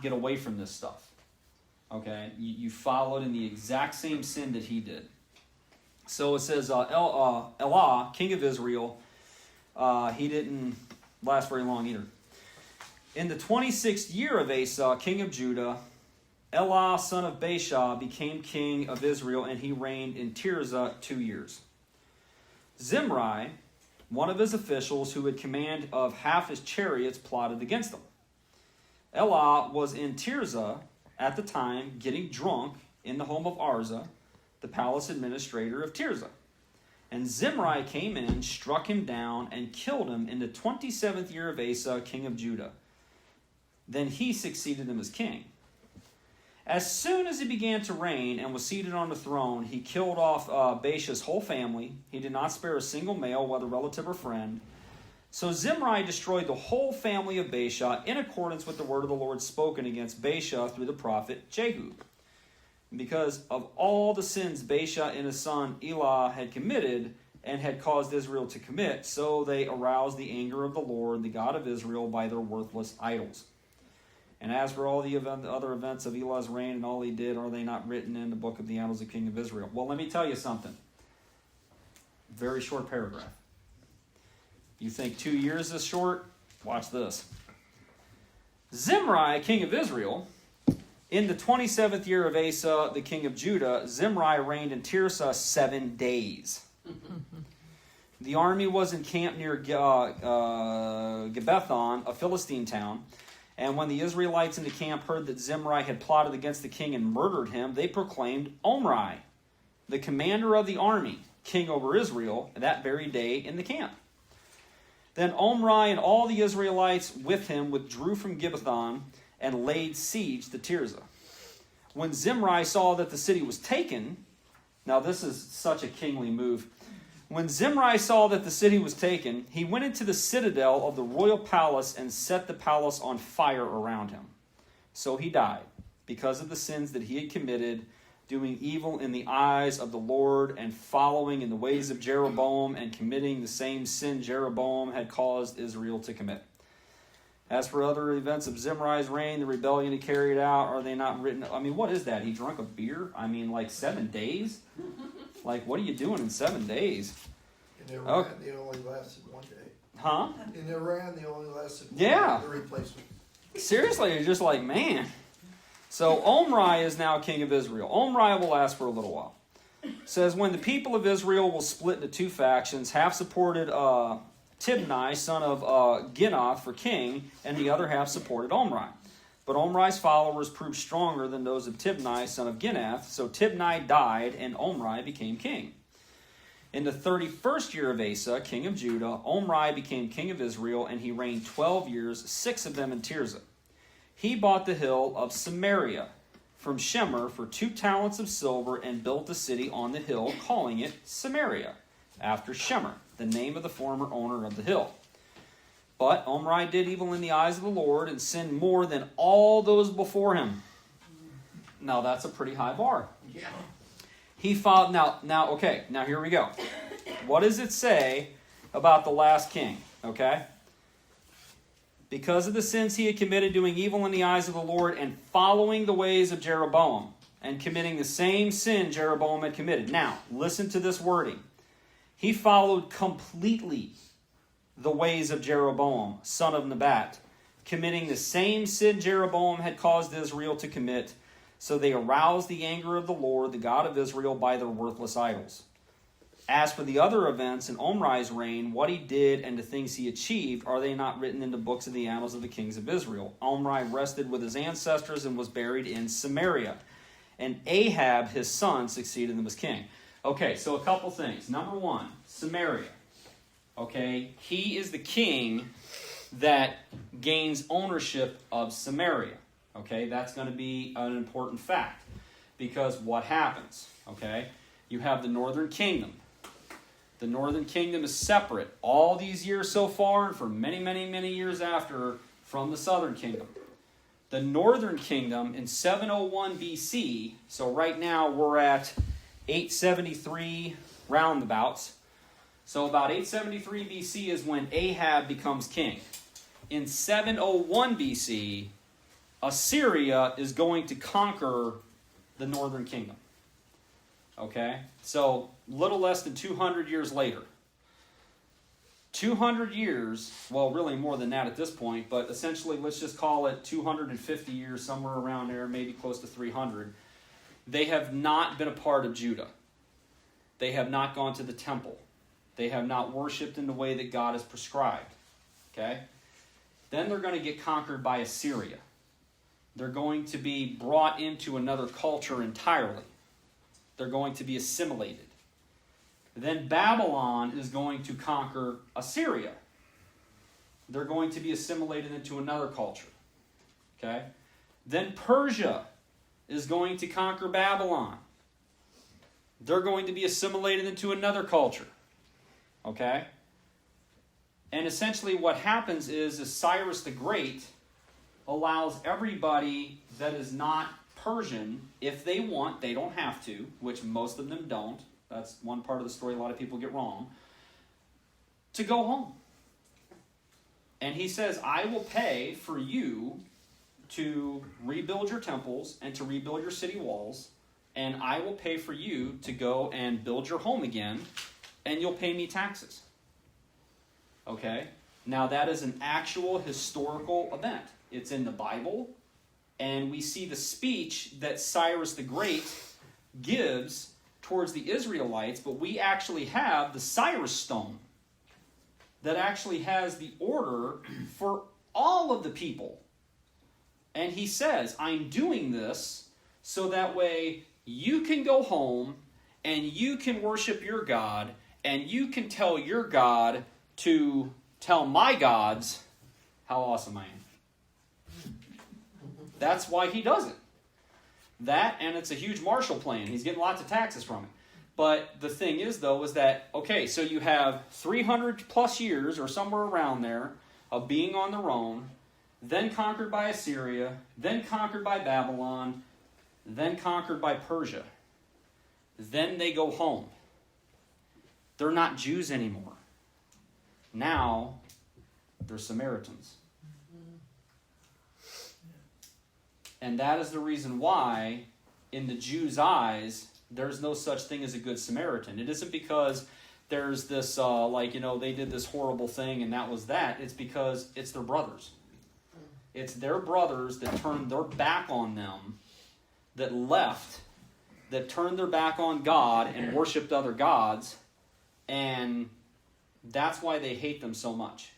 Speaker 1: get away from this stuff. Okay, you followed in the exact same sin that he did. So it says, Elah, king of Israel, he didn't last very long either. In the 26th year of Asa, king of Judah, Elah, son of Baasha, became king of Israel, and he reigned in Tirzah 2 years. Zimri, one of his officials who had command of half his chariots, plotted against him. Elah was in Tirzah at the time, getting drunk in the home of Arza, the palace administrator of Tirzah. And Zimri came in, struck him down, and killed him in the 27th year of Asa, king of Judah. Then he succeeded him as king. As soon as he began to reign and was seated on the throne, he killed off Baasha's whole family. He did not spare a single male, whether relative or friend. So Zimri destroyed the whole family of Baasha in accordance with the word of the Lord spoken against Baasha through the prophet Jehu. Because of all the sins Baasha and his son Elah had committed and had caused Israel to commit, so they aroused the anger of the Lord, the God of Israel, by their worthless idols. And as for all the other events of Elah's reign and all he did, are they not written in the book of the annals of the king of Israel? Well, let me tell you something. Very short paragraph. You think 2 years is short? Watch this. Zimri, king of Israel, in the 27th year of Asa, the king of Judah, Zimri reigned in Tirzah 7 days. The army was encamped near Gibbethon, a Philistine town. And when the Israelites in the camp heard that Zimri had plotted against the king and murdered him, they proclaimed Omri, the commander of the army, king over Israel, that very day in the camp. Then Omri and all the Israelites with him withdrew from Gibbethon and laid siege to Tirzah. When Zimri saw that the city was taken, now this is such a kingly move. When Zimri saw that the city was taken, he went into the citadel of the royal palace and set the palace on fire around him. So he died, because of the sins that he had committed, doing evil in the eyes of the Lord and following in the ways of Jeroboam and committing the same sin Jeroboam had caused Israel to commit. As for other events of Zimri's reign, the rebellion he carried out, are they not written? I mean, what is that? He drank a beer? I mean, like 7 days? Like, what are you doing in 7 days?
Speaker 3: In Iran, they only lasted 1 day.
Speaker 1: Huh?
Speaker 3: In Iran, they only lasted 1
Speaker 1: Yeah.
Speaker 3: day. The replacement.
Speaker 1: Seriously, you're just like, man. So Omri is now king of Israel. Omri will last for a little while. It says, when the people of Israel will split into 2 factions, half supported Tibni, son of Ginath, for king, and the other half supported Omri. But Omri's followers proved stronger than those of Tibni, son of Ginath, so Tibni died, and Omri became king. In the 31st year of Asa, king of Judah, Omri became king of Israel, and he reigned 12 years, 6 of them in Tirzah. He bought the hill of Samaria from Shemer for 2 talents of silver and built a city on the hill, calling it Samaria, after Shemer, the name of the former owner of the hill. But Omri did evil in the eyes of the Lord and sinned more than all those before him. Now that's a pretty high bar.
Speaker 2: Yeah.
Speaker 1: He followed. Now here we go. What does it say about the last king? Okay? Because of the sins he had committed, doing evil in the eyes of the Lord and following the ways of Jeroboam and committing the same sin Jeroboam had committed. Now, listen to this wording. He followed completely the ways of Jeroboam, son of Nebat, committing the same sin Jeroboam had caused Israel to commit. So they aroused the anger of the Lord, the God of Israel, by their worthless idols. As for the other events in Omri's reign, what he did and the things he achieved, are they not written in the books of the annals of the kings of Israel? Omri rested with his ancestors and was buried in Samaria. And Ahab, his son, succeeded him as king. Okay, so a couple things. Number one, Samaria. Okay, he is the king that gains ownership of Samaria. Okay, that's going to be an important fact. Because what happens? Okay, you have the northern kingdom. The northern kingdom is separate all these years so far and for many, many, many years after from the southern kingdom. The northern kingdom in 701 BC, so right now we're at 873 roundabouts. So about 873 BC is when Ahab becomes king. In 701 BC, Assyria is going to conquer the northern kingdom. Okay? So, little less than 200 years later. 200 years, well, really more than that at this point, but essentially, let's just call it 250 years, somewhere around there, maybe close to 300. They have not been a part of Judah. They have not gone to the temple. They have not worshipped in the way that God has prescribed. Okay? Then they're going to get conquered by Assyria. They're going to be brought into another culture entirely. They're going to be assimilated. Then Babylon is going to conquer Assyria. They're going to be assimilated into another culture. Okay? Then Persia is going to conquer Babylon. They're going to be assimilated into another culture. Okay? And essentially what happens is Cyrus the Great allows everybody that is not Persian, if they want, they don't have to, which most of them don't. That's one part of the story a lot of people get wrong. To go home. And he says, I will pay for you to rebuild your temples and to rebuild your city walls, and I will pay for you to go and build your home again, and you'll pay me taxes. Okay? Now that is an actual historical event. It's in the Bible, and we see the speech that Cyrus the Great gives towards the Israelites, but we actually have the Cyrus stone that actually has the order for all of the people. And he says, I'm doing this so that way you can go home and you can worship your God and you can tell your God to tell my gods how awesome I am. That's why he does it. That, and it's a huge Marshall Plan. He's getting lots of taxes from it. But the thing is, though, is that, okay, so you have 300 plus years, or somewhere around there, of being on their own, then conquered by Assyria, then conquered by Babylon, then conquered by Persia. Then they go home. They're not Jews anymore. Now, they're Samaritans. And that is the reason why, in the Jews' eyes, there's no such thing as a good Samaritan. It isn't because there's this, they did this horrible thing and that was that. It's because it's their brothers. It's their brothers that turned their back on them, that left, that turned their back on God and worshipped other gods, and that's why they hate them so much.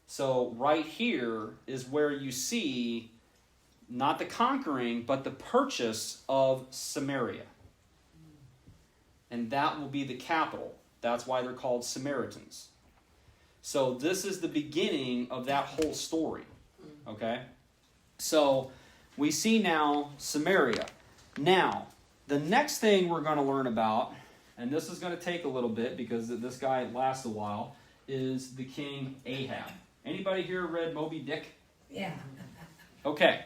Speaker 1: So right here is where you see not the conquering, but the purchase of Samaria. And that will be the capital. That's why they're called Samaritans. So this is the beginning of that whole story. Okay? So we see now Samaria. Now, the next thing we're going to learn about, and this is going to take a little bit because this guy lasts a while, is the king Ahab. Anybody here read Moby Dick?
Speaker 4: Yeah.
Speaker 1: Okay.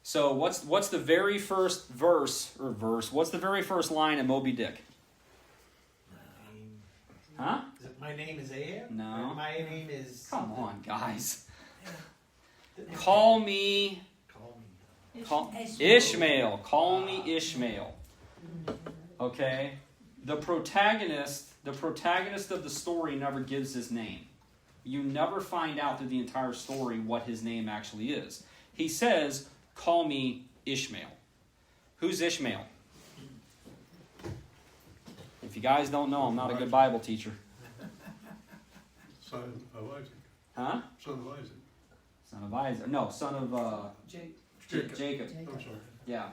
Speaker 1: So what's the very first verse? What's the very first line in Moby Dick? Huh?
Speaker 5: My name is Ahab?
Speaker 1: No.
Speaker 5: My name is...
Speaker 1: Come on, guys. Call me Ishmael. Call me Ishmael. Okay? The protagonist of the story never gives his name. You never find out through the entire story what his name actually is. He says, call me Ishmael. Who's Ishmael? If you guys don't know, I'm not a good Bible teacher.
Speaker 6: Son of Isaac.
Speaker 1: Huh?
Speaker 6: Son of Isaac.
Speaker 1: Son of Isaac. No, son of Jacob.
Speaker 6: I'm sorry.
Speaker 1: Yeah.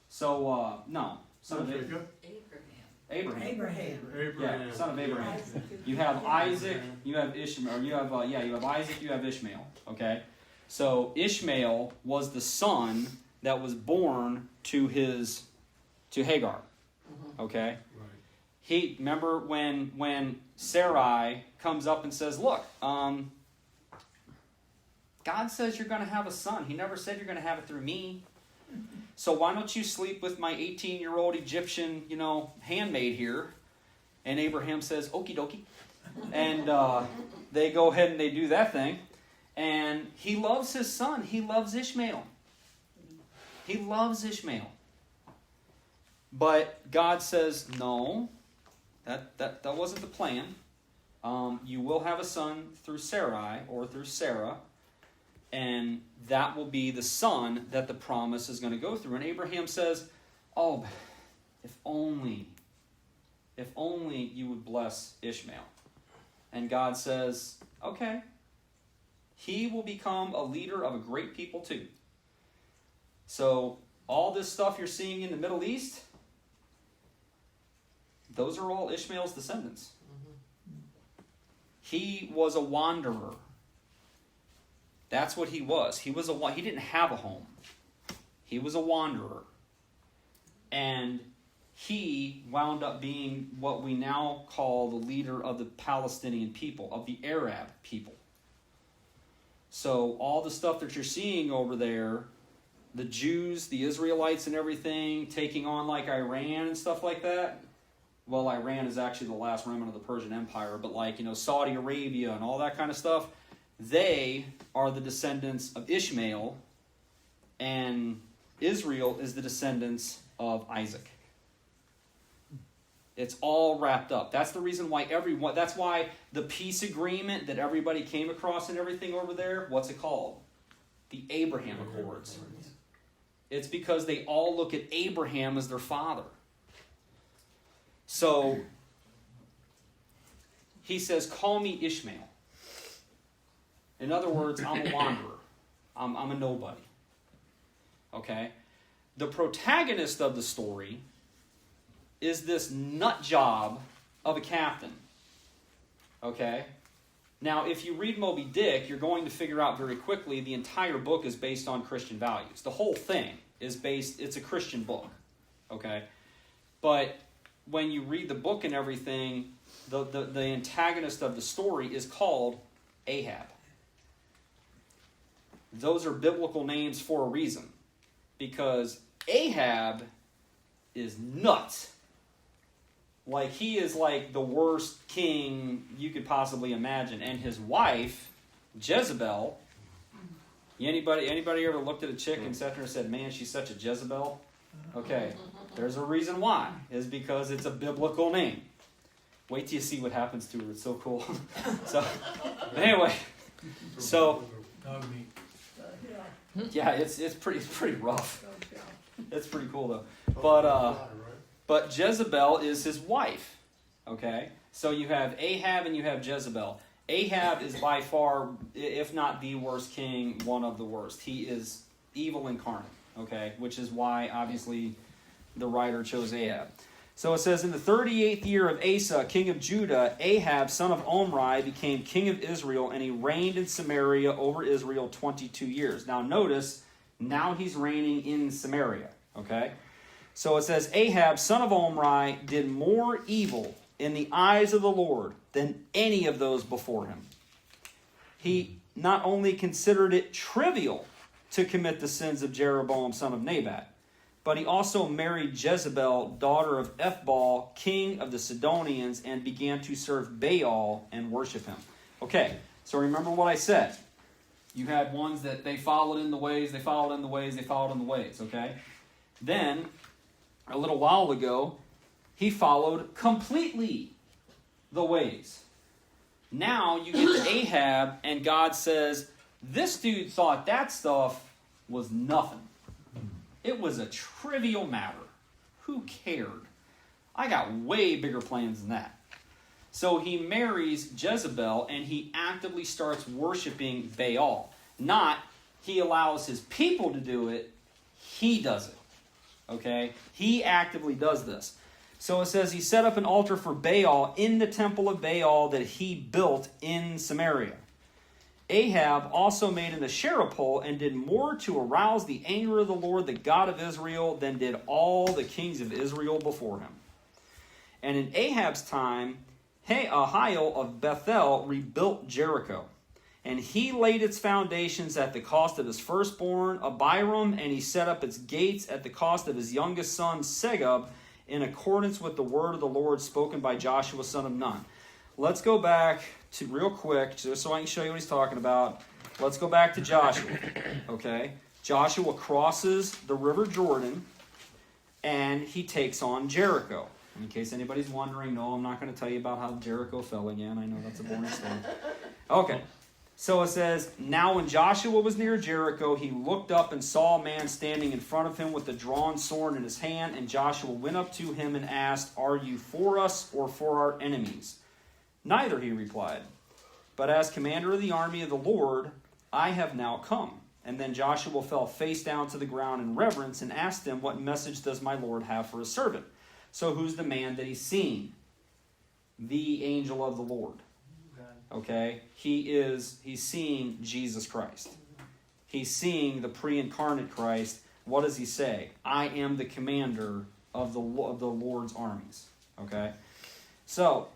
Speaker 1: So, no. Son of
Speaker 6: Jacob?
Speaker 1: Abraham.
Speaker 5: Abraham.
Speaker 1: Yeah, son of Abraham. You have Isaac, you have Ishmael, you have Isaac, you have Ishmael. Okay? So Ishmael was the son that was born to Hagar. Okay?
Speaker 6: Right.
Speaker 1: Remember when Sarai comes up and says, look, God says you're going to have a son. He never said you're going to have it through me. So why don't you sleep with my 18-year-old Egyptian, handmaid here? And Abraham says, okie dokie. And they go ahead and they do that thing. And he loves his son. He loves Ishmael. He loves Ishmael. But God says, no, that wasn't the plan. You will have a son through Sarai or through Sarah. And that will be the son that the promise is going to go through. And Abraham says, oh, if only you would bless Ishmael. And God says, okay, he will become a leader of a great people too. So all this stuff you're seeing in the Middle East, those are all Ishmael's descendants. He was a wanderer. That's what he was. He didn't have a home. He was a wanderer. And he wound up being what we now call the leader of the Palestinian people, of the Arab people. So all the stuff that you're seeing over there, the Jews, the Israelites and everything, taking on like Iran and stuff like that. Well, Iran is actually the last remnant of the Persian Empire, but Saudi Arabia and all that kind of stuff, they are the descendants of Ishmael, and Israel is the descendants of Isaac. It's all wrapped up. That's the reason why that's why the peace agreement that everybody came across and everything over there, what's it called? The Abraham Accords. It's because they all look at Abraham as their father. So, he says, call me Ishmael. In other words, I'm a wanderer. I'm a nobody. Okay? The protagonist of the story is this nut job of a captain. Okay? Now, if you read Moby Dick, you're going to figure out very quickly the entire book is based on Christian values. The whole thing is it's a Christian book. Okay? But when you read the book and everything, the antagonist of the story is called Ahab. Those are biblical names for a reason. Because Ahab is nuts. Like, he is like the worst king you could possibly imagine. And his wife, Jezebel, anybody ever looked at a chick and sat there and said, man, she's such a Jezebel? Okay, there's a reason why. It's because it's a biblical name. Wait till you see what happens to her. It's so cool. So, anyway, so... yeah, it's pretty rough. It's pretty cool though. But Jezebel is his wife. Okay? So you have Ahab and you have Jezebel. Ahab is by far, if not the worst king, one of the worst. He is evil incarnate. Okay? Which is why, obviously, the writer chose Ahab. So it says, in the 38th year of Asa, king of Judah, Ahab, son of Omri, became king of Israel, and he reigned in Samaria over Israel 22 years. Now notice, Now he's reigning in Samaria. Okay? So it says, Ahab, son of Omri, did more evil in the eyes of the Lord than any of those before him. He not only considered it trivial to commit the sins of Jeroboam, son of Nebat, but he also married Jezebel, daughter of Ethbaal, king of the Sidonians, and began to serve Baal and worship him. Okay, so remember what I said. You had ones that they followed in the ways, okay? Then, a little while ago, he followed completely the ways. Now you get to Ahab, and God says, this dude thought that stuff was nothing. It was a trivial matter. Who cared? I got way bigger plans than that. So he marries Jezebel, and he actively starts worshiping Baal. Not he allows his people to do it, he does it. Okay? He actively does this. So it says he set up an altar for Baal in the temple of Baal that he built in Samaria. Ahab also made an Asherah pole and did more to arouse the anger of the Lord, the God of Israel, than did all the kings of Israel before him. And in Ahab's time, Ahiel of Bethel rebuilt Jericho. And he laid its foundations at the cost of his firstborn, Abiram, and he set up its gates at the cost of his youngest son, Segub, in accordance with the word of the Lord spoken by Joshua, son of Nun. Let's go back to real quick, just so I can show you what he's talking about. Let's go back to Joshua. Okay? Joshua crosses the river Jordan, and he takes on Jericho. In case anybody's wondering, no, I'm not going to tell you about how Jericho fell again. I know that's a boring story. Okay. So it says, now when Joshua was near Jericho, he looked up and saw a man standing in front of him with a drawn sword in his hand, and Joshua went up to him and asked, are you for us or for our enemies? Neither, he replied. But as commander of the army of the Lord, I have now come. And then Joshua fell face down to the ground in reverence and asked him, what message does my Lord have for his servant? So who's the man that he's seeing? The angel of the Lord. Okay? He's seeing Jesus Christ. He's seeing the pre-incarnate Christ. What does he say? I am the commander of the Lord's armies. Okay? So,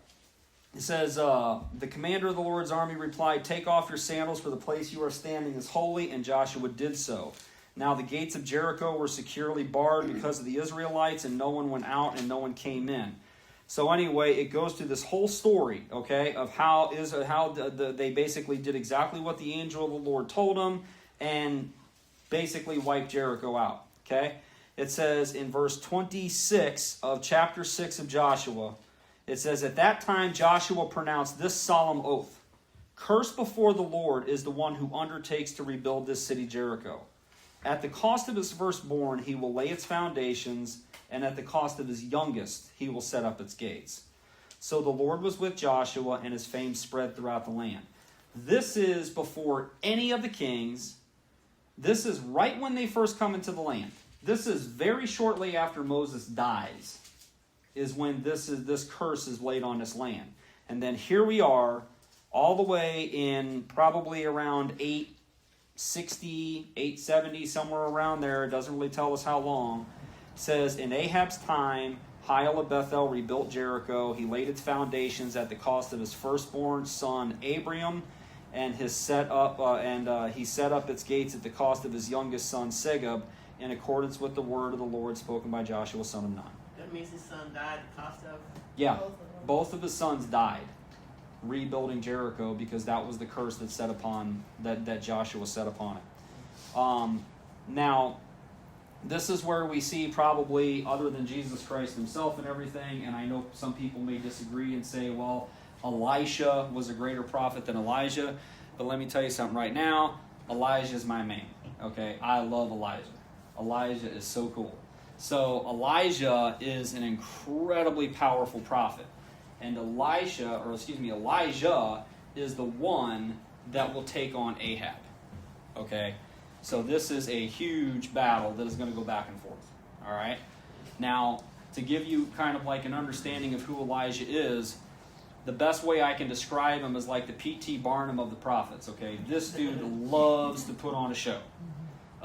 Speaker 1: it says, the commander of the Lord's army replied, take off your sandals, for the place you are standing is holy, and Joshua did so. Now the gates of Jericho were securely barred because of the Israelites, and no one went out and no one came in. So anyway, it goes through this whole story, okay, of how they basically did exactly what the angel of the Lord told them, and basically wiped Jericho out, okay? It says in verse 26 of chapter 6 of Joshua, it says, at that time Joshua pronounced this solemn oath, cursed before the Lord is the one who undertakes to rebuild this city Jericho. At the cost of his firstborn he will lay its foundations, and at the cost of his youngest he will set up its gates. So the Lord was with Joshua, and his fame spread throughout the land. This is before any of the kings. This is right when they first come into the land. This is very shortly after Moses dies, is when this curse is laid on this land. And then here we are, all the way in probably around 860, 870, somewhere around there. It doesn't really tell us how long. It says, in Ahab's time, Hiel of Bethel rebuilt Jericho. He laid its foundations at the cost of his firstborn son Abiram, and he set up its gates at the cost of his youngest son Segub, in accordance with the word of the Lord spoken by Joshua son of Nun.
Speaker 2: That means his son died at the cost of?
Speaker 1: Yeah, both of his sons died rebuilding Jericho because that was the curse that set upon that Joshua set upon it. Now, this is where we see probably, other than Jesus Christ himself and everything, and I know some people may disagree and say, well, Elisha was a greater prophet than Elijah, but let me tell you something right now. Elijah is my man, okay? I love Elijah. Elijah is so cool. So Elijah is an incredibly powerful prophet. And Elijah is the one that will take on Ahab, okay? So this is a huge battle that is going to go back and forth, all right? Now, to give you kind of like an understanding of who Elijah is, the best way I can describe him is like the P.T. Barnum of the prophets, okay? This dude loves to put on a show.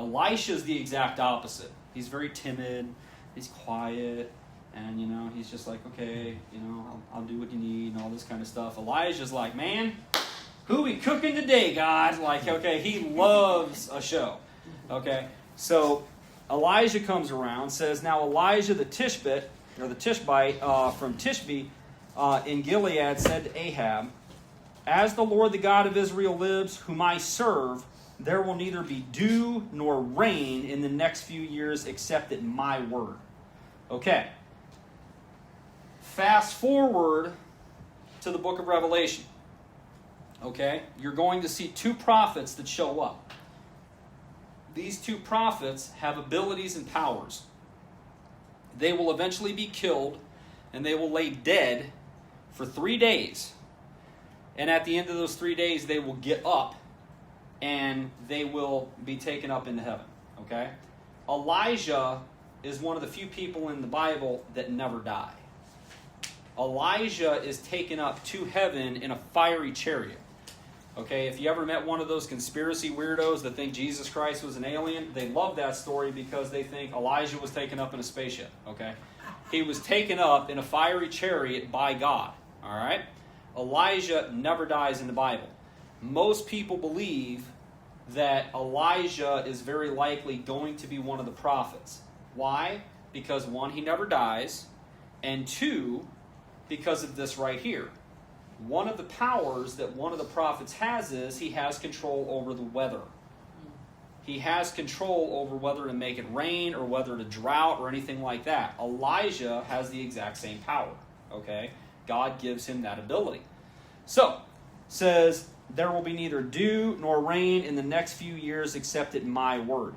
Speaker 1: Elisha's the exact opposite. He's very timid. He's quiet. And, he's just like, okay, I'll do what you need and all this kind of stuff. Elijah's like, man, who we cooking today, God? Like, okay, he loves a show. Okay, so Elijah comes around, says, now Elijah the Tishbite from Tishbe in Gilead said to Ahab, as the Lord the God of Israel lives, whom I serve, there will neither be dew nor rain in the next few years except at my word. Okay. Fast forward to the book of Revelation. Okay? You're going to see two prophets that show up. These two prophets have abilities and powers. They will eventually be killed, and they will lay dead for 3 days. And at the end of those 3 days, they will get up, and they will be taken up into heaven. Okay? Elijah is one of the few people in the Bible that never die. Elijah is taken up to heaven in a fiery chariot. Okay, if you ever met one of those conspiracy weirdos that think Jesus Christ was an alien, they love that story because they think Elijah was taken up in a spaceship. Okay, he was taken up in a fiery chariot by God. All right, Elijah never dies in the Bible. Most people believe that Elijah is very likely going to be one of the prophets. Why? Because one, he never dies, and two, because of this right here. One of the powers that one of the prophets has is he has control over the weather. He has control over whether to make it rain or whether to drought or anything like that. Elijah has the exact same power. Okay? God gives him that ability. So, says, there will be neither dew nor rain in the next few years except at my word.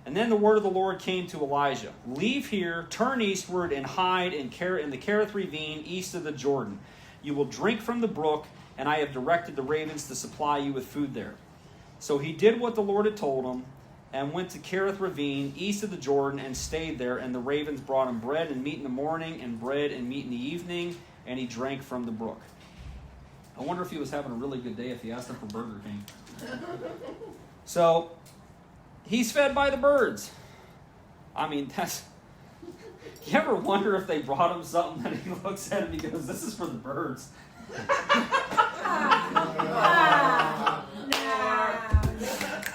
Speaker 1: And then the word of the Lord came to Elijah. Leave here, turn eastward, and hide in the Kerith ravine east of the Jordan. You will drink from the brook, and I have directed the ravens to supply you with food there. So he did what the Lord had told him, and went to Kerith ravine east of the Jordan, and stayed there. And the ravens brought him bread and meat in the morning, and bread and meat in the evening, and he drank from the brook. I wonder if he was having a really good day if he asked him for Burger King. So he's fed by the birds. I mean, that's... You ever wonder if they brought him something that he looks at and he goes, this is for the birds?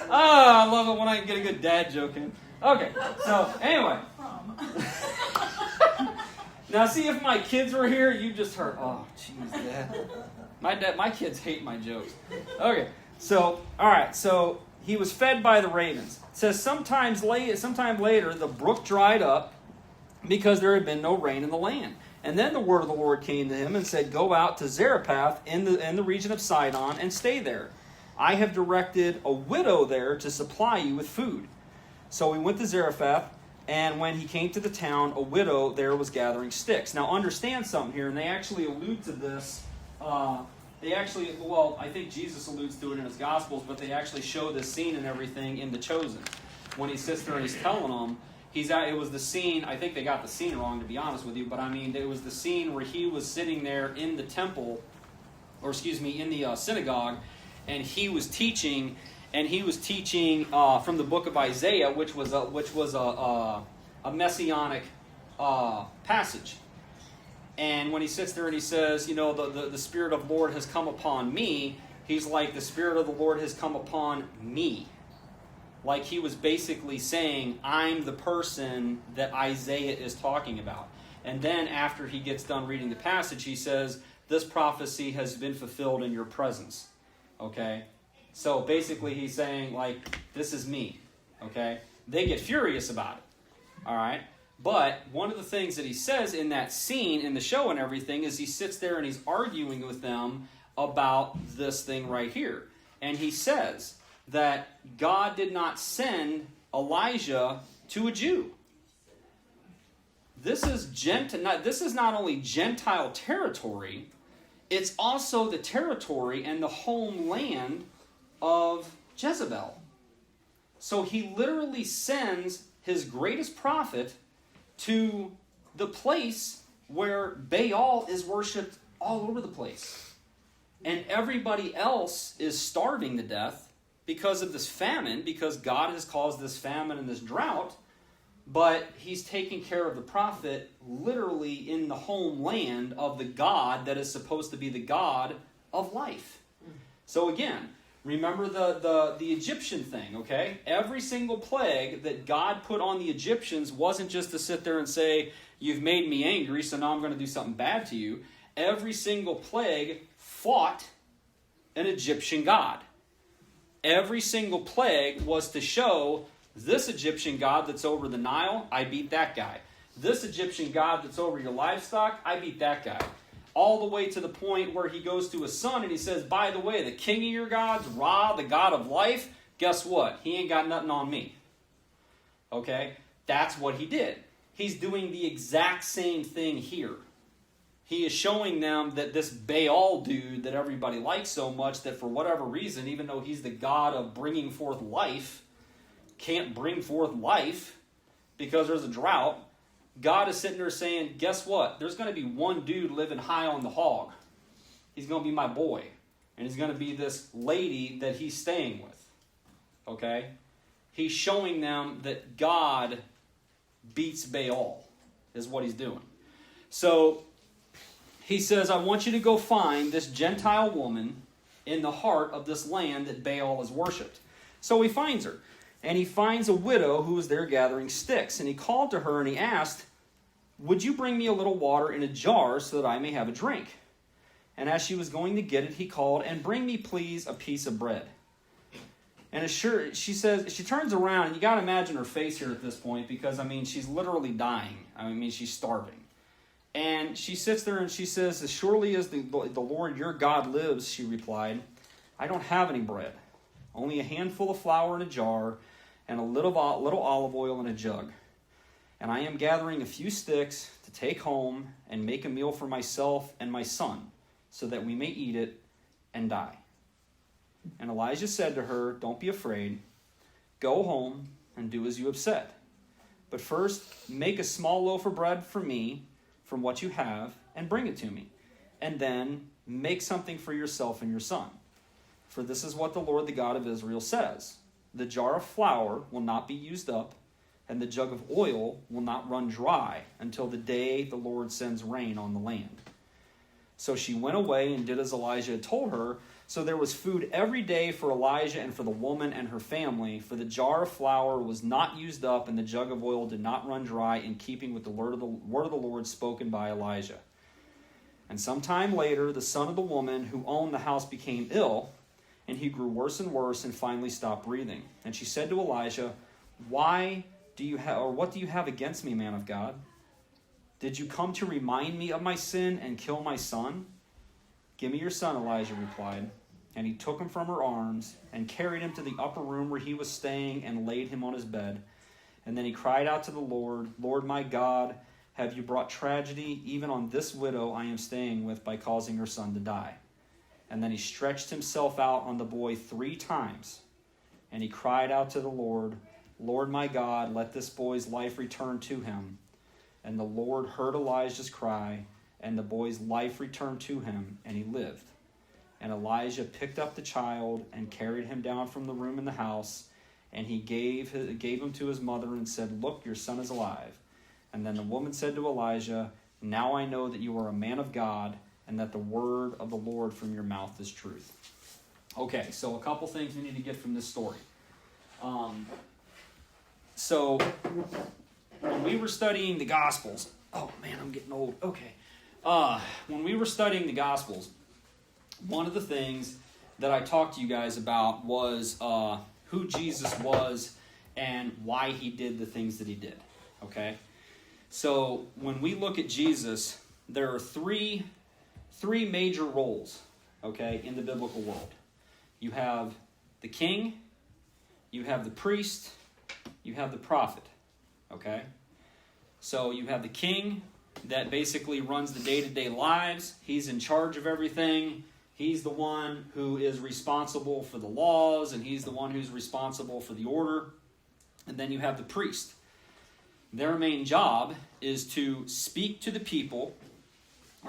Speaker 1: I love it when I can get a good dad joke in. Okay, so anyway. Now see, if my kids were here, you just heard, oh, jeez, Dad. My kids hate my jokes. Okay, so, all right, so he was fed by the ravens. It says sometime later, the brook dried up because there had been no rain in the land. And then the word of the Lord came to him and said, go out to Zarephath in the region of Sidon and stay there. I have directed a widow there to supply you with food. So he went to Zarephath, and when he came to the town, a widow there was gathering sticks. Now understand something here, and they actually allude to this. I think Jesus alludes to it in his Gospels, but they actually show this scene and everything in The Chosen. When he sits there and he's telling them, it was the scene, I think they got the scene wrong, to be honest with you, but I mean, it was the scene where he was sitting there in the temple, in the synagogue, and he was teaching from the book of Isaiah, which was a messianic passage. And when he sits there and he says, the Spirit of the Lord has come upon me, he's like, the Spirit of the Lord has come upon me. Like he was basically saying, I'm the person that Isaiah is talking about. And then after he gets done reading the passage, he says, this prophecy has been fulfilled in your presence. Okay? So basically he's saying, like, this is me. Okay? They get furious about it. All right? But one of the things that he says in that scene, in the show and everything, is he sits there and he's arguing with them about this thing right here. And he says that God did not send Elijah to a Jew. This is not only Gentile territory, it's also the territory and the homeland of Jezebel. So he literally sends his greatest prophet to the place where Baal is worshipped all over the place. And everybody else is starving to death because of this famine, because God has caused this famine and this drought, but he's taking care of the prophet literally in the homeland of the God that is supposed to be the God of life. So again, remember the Egyptian thing, okay? Every single plague that God put on the Egyptians wasn't just to sit there and say, you've made me angry, so now I'm going to do something bad to you. Every single plague fought an Egyptian god. Every single plague was to show this Egyptian god that's over the Nile, I beat that guy. This Egyptian god that's over your livestock, I beat that guy. All the way to the point where he goes to his son and he says, by the way, the king of your gods, Ra, the god of life, guess what? He ain't got nothing on me. Okay? That's what he did. He's doing the exact same thing here. He is showing them that this Baal dude that everybody likes so much, that for whatever reason, even though he's the god of bringing forth life, can't bring forth life because there's a drought. God is sitting there saying, guess what? There's going to be one dude living high on the hog. He's going to be my boy. And he's going to be this lady that he's staying with. Okay? He's showing them that God beats Baal, is what he's doing. So he says, I want you to go find this Gentile woman in the heart of this land that Baal is worshipped. So he finds her. And he finds a widow who is there gathering sticks. And he called to her and he asked, would you bring me a little water in a jar so that I may have a drink? And as she was going to get it, he called, and bring me, please, a piece of bread. And she says, she turns around, and you got to imagine her face here at this point, because, she's literally dying. She's starving. And she sits there and she says, as surely as the Lord your God lives, she replied, I don't have any bread. Only a handful of flour in a jar, and a little olive oil in a jug. And I am gathering a few sticks to take home and make a meal for myself and my son, so that we may eat it and die. And Elijah said to her, don't be afraid. Go home and do as you have said. But first, make a small loaf of bread for me from what you have, and bring it to me. And then make something for yourself and your son. For this is what the Lord, the God of Israel, says. The jar of flour will not be used up, and the jug of oil will not run dry until the day the Lord sends rain on the land. So she went away and did as Elijah had told her. So there was food every day for Elijah and for the woman and her family, for the jar of flour was not used up, and the jug of oil did not run dry, in keeping with the word of the Lord spoken by Elijah. And some time later, the son of the woman who owned the house became ill, and he grew worse and worse, and finally stopped breathing. And she said to Elijah, what do you have against me, man of God? Did you come to remind me of my sin and kill my son? Give me your son, Elijah replied. And he took him from her arms and carried him to the upper room where he was staying and laid him on his bed. And then he cried out to the Lord, Lord my God, have you brought tragedy even on this widow I am staying with by causing her son to die? And then he stretched himself out on the boy 3 times. And he cried out to the Lord, Lord my God, let this boy's life return to him. And the Lord heard Elijah's cry, and the boy's life returned to him, and he lived. And Elijah picked up the child and carried him down from the room in the house, and he gave him to his mother and said, look, your son is alive. And then the woman said to Elijah, now I know that you are a man of God, and that the word of the Lord from your mouth is truth. Okay, so a couple things we need to get from this story. So when we were studying the Gospels, oh man, I'm getting old. Okay. When we were studying the Gospels, one of the things that I talked to you guys about was who Jesus was and why he did the things that he did. Okay? So when we look at Jesus, there are three major roles, okay, in the biblical world. You have the king, you have the priest, you have the prophet, okay? So you have the king that basically runs the day-to-day lives. He's in charge of everything. He's the one who is responsible for the laws, and he's the one who's responsible for the order. And then you have the priest. Their main job is to speak to the people,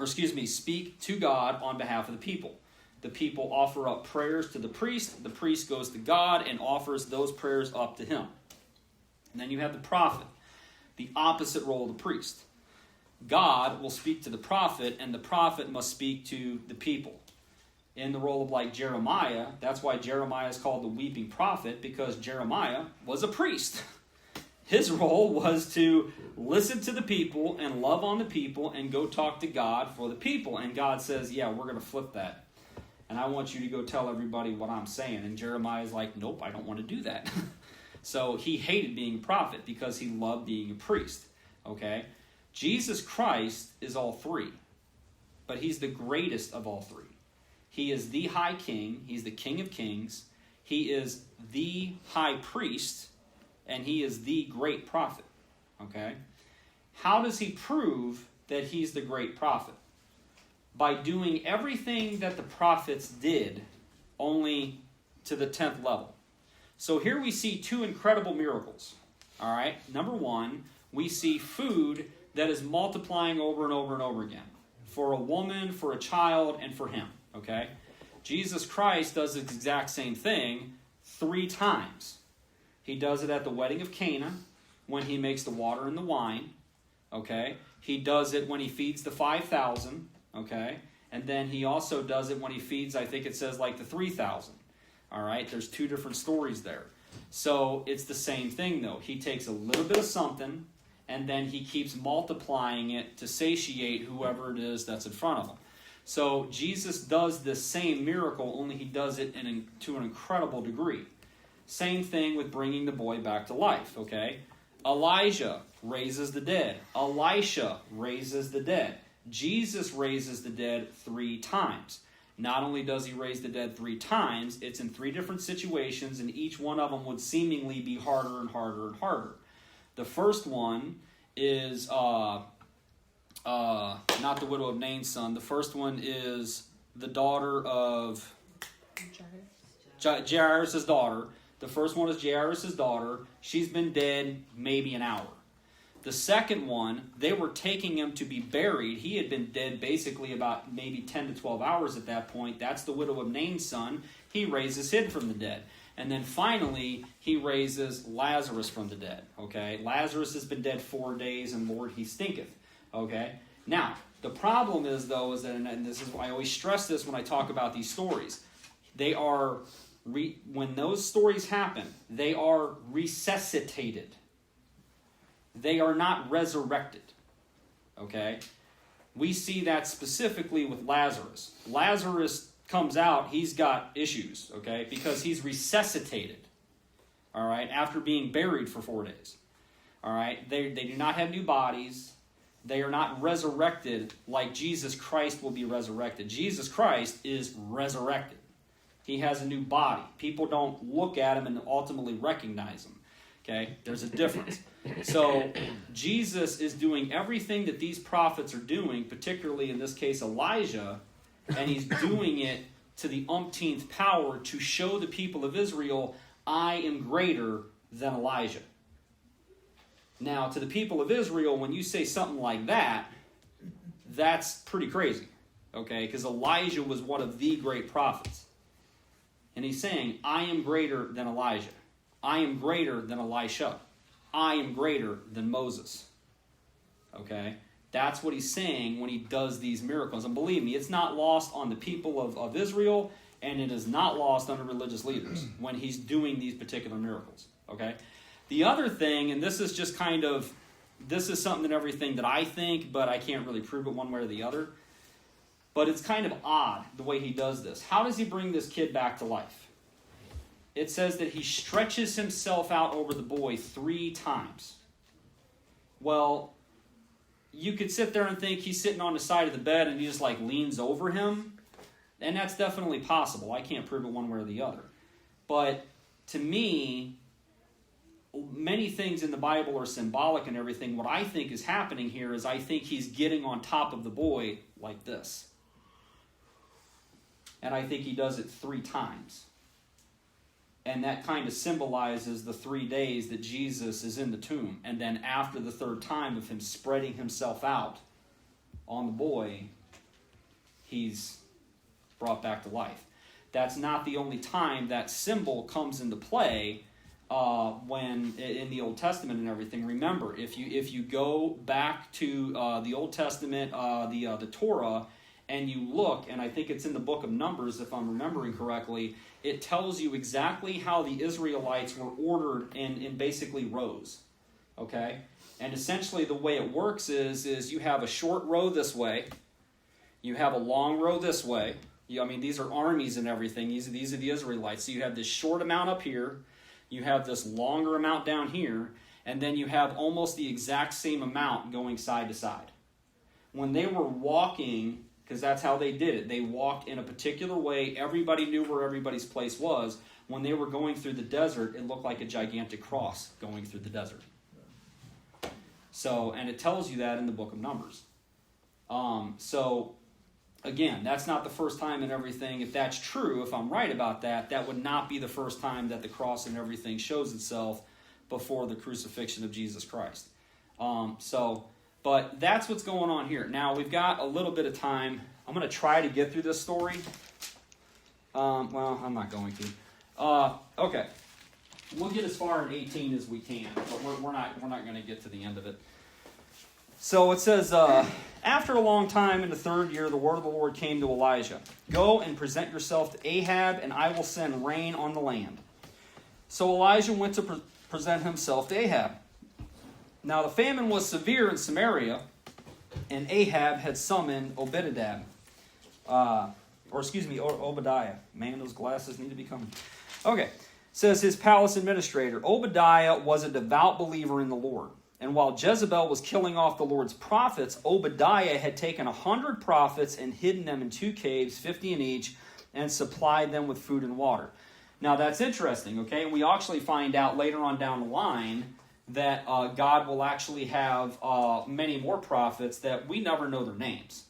Speaker 1: speak to God on behalf of the people. The people offer up prayers to the priest goes to God and offers those prayers up to him. And then you have the prophet, the opposite role of the priest. God will speak to the prophet, and the prophet must speak to the people. In the role of like Jeremiah, that's why Jeremiah is called the weeping prophet, because Jeremiah was a priest. His role was to listen to the people and love on the people and go talk to God for the people. And God says, yeah, we're going to flip that. And I want you to go tell everybody what I'm saying. And Jeremiah's like, nope, I don't want to do that. So he hated being a prophet because he loved being a priest. Okay? Jesus Christ is all three. But he's the greatest of all three. He is the high king. He's the King of Kings. He is the high priest. And he is the great prophet. Okay? How does he prove that he's the great prophet? By doing everything that the prophets did, only to the 10th level. So here we see two incredible miracles. All right? Number one, we see food that is multiplying over and over and over again. For a woman, for a child, and for him. Okay? Jesus Christ does the exact same thing 3 times. He does it at the wedding of Cana, when he makes the water and the wine. Okay? He does it when he feeds the 5,000. Okay? And then he also does it when he feeds, I think it says like the 3,000. All right? There's 2 different stories there. So it's the same thing though. He takes a little bit of something and then he keeps multiplying it to satiate whoever it is that's in front of him. So Jesus does this same miracle, only he does it to an incredible degree. Same thing with bringing the boy back to life, okay? Elijah raises the dead. Elisha raises the dead. Jesus raises the dead 3 times. Not only does he raise the dead 3 times, it's in 3 different situations, and each one of them would seemingly be harder and harder and harder. The first one is not the widow of Nain's son. The first one is the daughter of Jairus' daughter. The first one is Jairus' daughter. She's been dead maybe an hour. The second one, they were taking him to be buried. He had been dead basically about maybe 10 to 12 hours at that point. That's the widow of Nain's son. He raises him from the dead. And then finally, he raises Lazarus from the dead. Okay? Lazarus has been dead 4 days, and Lord, he stinketh. Okay? Now, the problem is, though, is that, and this is why I always stress this when I talk about these stories, they are, when those stories happen, they are resuscitated. They are not resurrected. Okay? We see that specifically with Lazarus. Lazarus comes out, he's got issues, okay? Because he's resuscitated, all right, after being buried for 4 days. All right? They do not have new bodies. They are not resurrected like Jesus Christ will be resurrected. Jesus Christ is resurrected. He has a new body. People don't look at him and ultimately recognize him. Okay? There's a difference. So Jesus is doing everything that these prophets are doing, particularly in this case Elijah, and he's doing it to the umpteenth power to show the people of Israel, I am greater than Elijah. Now, to the people of Israel, when you say something like that, that's pretty crazy. Okay? Because Elijah was one of the great prophets. And he's saying, I am greater than Elijah. I am greater than Elisha. I am greater than Moses. Okay? That's what he's saying when he does these miracles. And believe me, it's not lost on the people of Israel, and it is not lost on the religious leaders when he's doing these particular miracles. Okay? The other thing, and this is just kind of, this is something and everything that I think, but I can't really prove it one way or the other. But it's kind of odd the way he does this. How does he bring this kid back to life? It says that he stretches himself out over the boy 3 times. Well, you could sit there and think he's sitting on the side of the bed and he just like leans over him. And that's definitely possible. I can't prove it one way or the other. But to me, many things in the Bible are symbolic and everything. What I think is happening here is I think he's getting on top of the boy like this. And I think he does it 3 times. And that kind of symbolizes the 3 days that Jesus is in the tomb. And then after the 3rd time of him spreading himself out on the boy, he's brought back to life. That's not the only time that symbol comes into play when in the Old Testament and everything. Remember, if you go back to the Old Testament, the Torah, and you look, and I think it's in the book of Numbers, if I'm remembering correctly, it tells you exactly how the Israelites were ordered in basically rows. Okay? And essentially the way it works is you have a short row this way, you have a long row this way. These are armies and everything. These are the Israelites. So you have this short amount up here, you have this longer amount down here, and then you have almost the exact same amount going side to side. When they were walking, because that's how they did it, they walked in a particular way. Everybody knew where everybody's place was. When they were going through the desert, it looked like a gigantic cross going through the desert. So, and it tells you that in the book of Numbers. Again, that's not the first time and everything. If that's true, if I'm right about that, that would not be the first time that the cross and everything shows itself before the crucifixion of Jesus Christ. But that's what's going on here. Now, we've got a little bit of time. I'm going to try to get through this story. I'm not going to. Okay. We'll get as far in 18 as we can, but we're not going to get to the end of it. So it says, after a long time in the third year, the word of the Lord came to Elijah. Go and present yourself to Ahab, and I will send rain on the land. So Elijah went to present himself to Ahab. Now the famine was severe in Samaria, and Ahab had summoned Obadiah. Man, those glasses need to be coming. Okay. Says his palace administrator. Obadiah was a devout believer in the Lord. And while Jezebel was killing off the Lord's prophets, Obadiah had taken 100 prophets and hidden them in 2 caves, 50 in each, and supplied them with food and water. Now that's interesting, okay? We actually find out later on down the line that God will actually have many more prophets that we never know their names.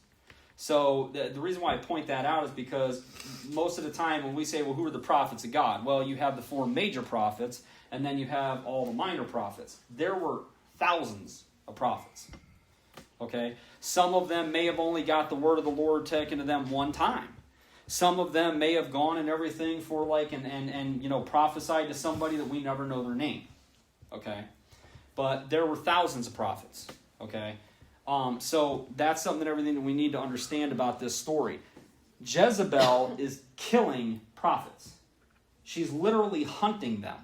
Speaker 1: So the reason why I point that out is because most of the time when we say, well, who are the prophets of God? Well, you have the 4 major prophets, and then you have all the minor prophets. There were thousands of prophets. Okay? Some of them may have only got the word of the Lord taken to them one time. Some of them may have gone and everything for and prophesied to somebody that we never know their name. Okay? But there were thousands of prophets. Okay? So that's something and everything that we need to understand about this story. Jezebel is killing prophets. She's literally hunting them.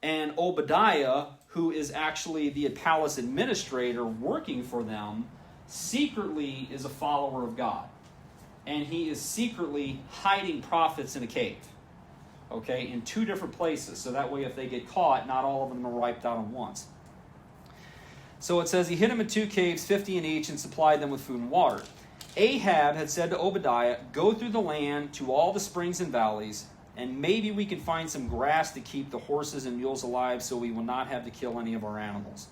Speaker 1: And Obadiah, who is actually the palace administrator working for them, secretly is a follower of God. And he is secretly hiding prophets in a cave. Okay, in 2 different places. So that way if they get caught, not all of them are wiped out at once. So it says he hid them in 2 caves, 50 in each, and supplied them with food and water. Ahab had said to Obadiah, go through the land to all the springs and valleys, and maybe we can find some grass to keep the horses and mules alive so we will not have to kill any of our animals.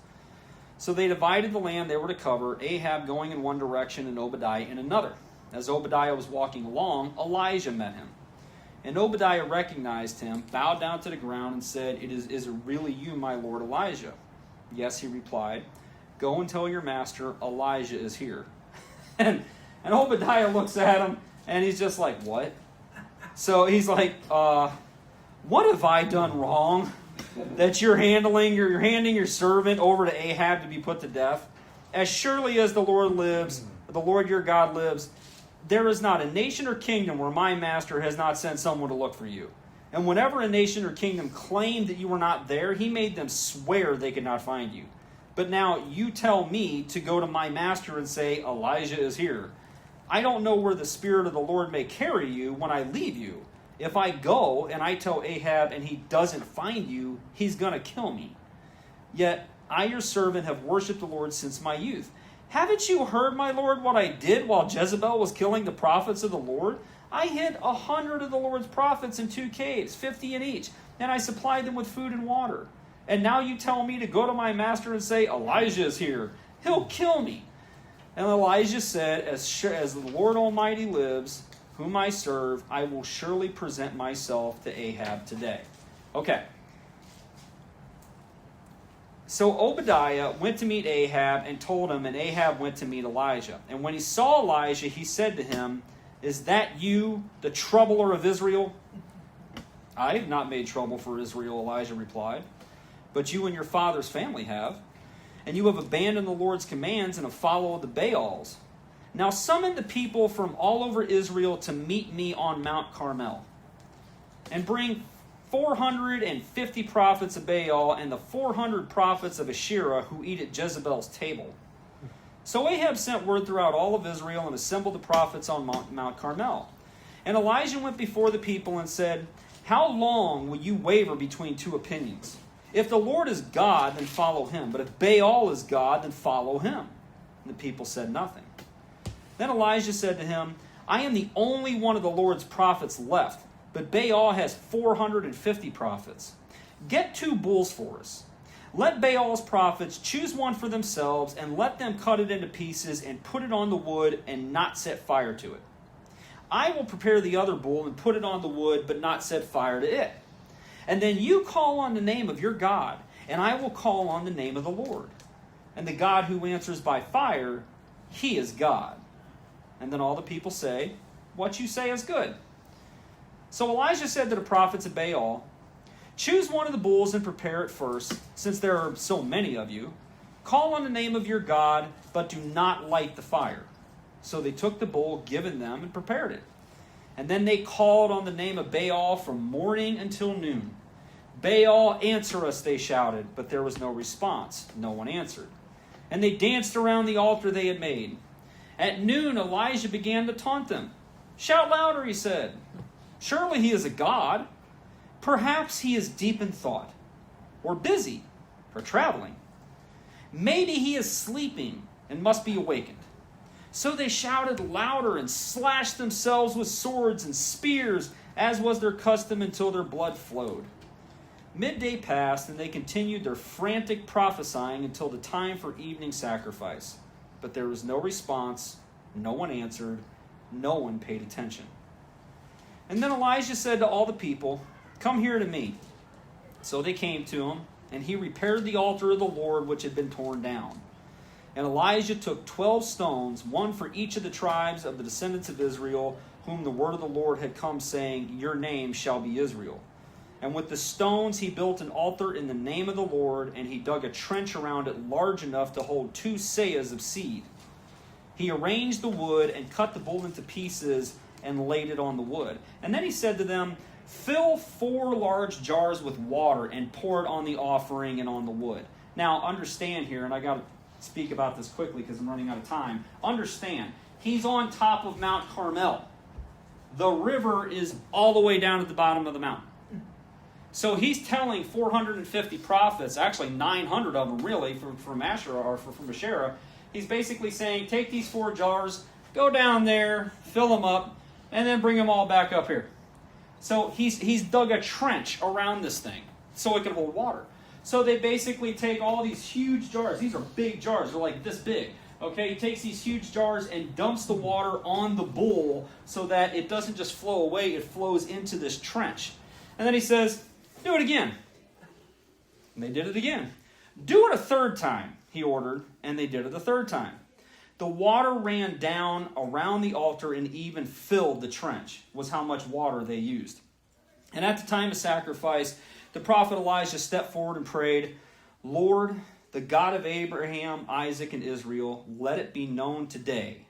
Speaker 1: So they divided the land they were to cover, Ahab going in one direction and Obadiah in another. As Obadiah was walking along, Elijah met him. And Obadiah recognized him, bowed down to the ground, and said, is it really you, my lord Elijah? Yes, he replied. Go and tell your master, Elijah is here. And Obadiah looks at him, and he's just like, what? So he's like, what have I done wrong that you're handing your servant over to Ahab to be put to death? As surely as the Lord lives, the Lord your God lives, there is not a nation or kingdom where my master has not sent someone to look for you. And whenever a nation or kingdom claimed that you were not there, he made them swear they could not find you. But now you tell me to go to my master and say, Elijah is here. I don't know where the Spirit of the Lord may carry you when I leave you. If I go and I tell Ahab and he doesn't find you, he's going to kill me. Yet I, your servant, have worshipped the Lord since my youth. Haven't you heard, my Lord, what I did while Jezebel was killing the prophets of the Lord? I hid 100 of the Lord's prophets in 2 caves, 50 in each, and I supplied them with food and water. And now you tell me to go to my master and say, Elijah is here. He'll kill me. And Elijah said, as the Lord Almighty lives, whom I serve, I will surely present myself to Ahab today. Okay. So Obadiah went to meet Ahab and told him, and Ahab went to meet Elijah. And when he saw Elijah, he said to him, Is that you, the troubler of Israel? I have not made trouble for Israel, Elijah replied. But you and your father's family have. And you have abandoned the Lord's commands and have followed the Baals. Now summon the people from all over Israel to meet me on Mount Carmel. And bring 450 prophets of Baal and the 400 prophets of Asherah who eat at Jezebel's table. So Ahab sent word throughout all of Israel and assembled the prophets on Mount Carmel. And Elijah went before the people and said, how long will you waver between two opinions? If the Lord is God, then follow him. But if Baal is God, then follow him. And the people said nothing. Then Elijah said to him, I am the only one of the Lord's prophets left, but Baal has 450 prophets. Get 2 bulls for us. Let Baal's prophets choose one for themselves, and let them cut it into pieces and put it on the wood and not set fire to it. I will prepare the other bull and put it on the wood, but not set fire to it. And then you call on the name of your God, and I will call on the name of the Lord. And the God who answers by fire, he is God. And then all the people say, what you say is good. So Elijah said to the prophets of Baal, choose one of the bulls and prepare it first, since there are so many of you. Call on the name of your God, but do not light the fire. So they took the bull given them and prepared it. And then they called on the name of Baal from morning until noon. Baal, answer us, they shouted, but there was no response. No one answered. And they danced around the altar they had made. At noon, Elijah began to taunt them. Shout louder, he said. Surely he is a god. Perhaps he is deep in thought, or busy, or traveling. Maybe he is sleeping and must be awakened. So they shouted louder and slashed themselves with swords and spears, as was their custom, until their blood flowed. Midday passed, and they continued their frantic prophesying until the time for evening sacrifice. But there was no response, no one answered, no one paid attention. And then Elijah said to all the people, come here to me. So they came to him, and he repaired the altar of the Lord which had been torn down. And Elijah took 12 stones, one for each of the tribes of the descendants of Israel, whom the word of the Lord had come, saying, your name shall be Israel. And with the stones he built an altar in the name of the Lord, and he dug a trench around it large enough to hold 2 seahs of seed. He arranged the wood and cut the bull into pieces and laid it on the wood. And then he said to them, fill 4 large jars with water and pour it on the offering and on the wood. Now understand here, and I got to speak about this quickly because I'm running out of time. Understand, he's on top of Mount Carmel. The river is all the way down at the bottom of the mountain. So he's telling 450 prophets, actually 900 of them really, from Asherah or from Asherah. He's basically saying, take these 4 jars, go down there, fill them up, and then bring them all back up here. So he's dug a trench around this thing so it can hold water. So they basically take all these huge jars. These are big jars. They're like this big. Okay, he takes these huge jars and dumps the water on the bull so that it doesn't just flow away, it flows into this trench. And then he says, do it again. And they did it again. Do it a 3rd time, he ordered, and they did it a 3rd time. The water ran down around the altar and even filled the trench, was how much water they used. And at the time of sacrifice, the prophet Elijah stepped forward and prayed, Lord, the God of Abraham, Isaac, and Israel, let it be known today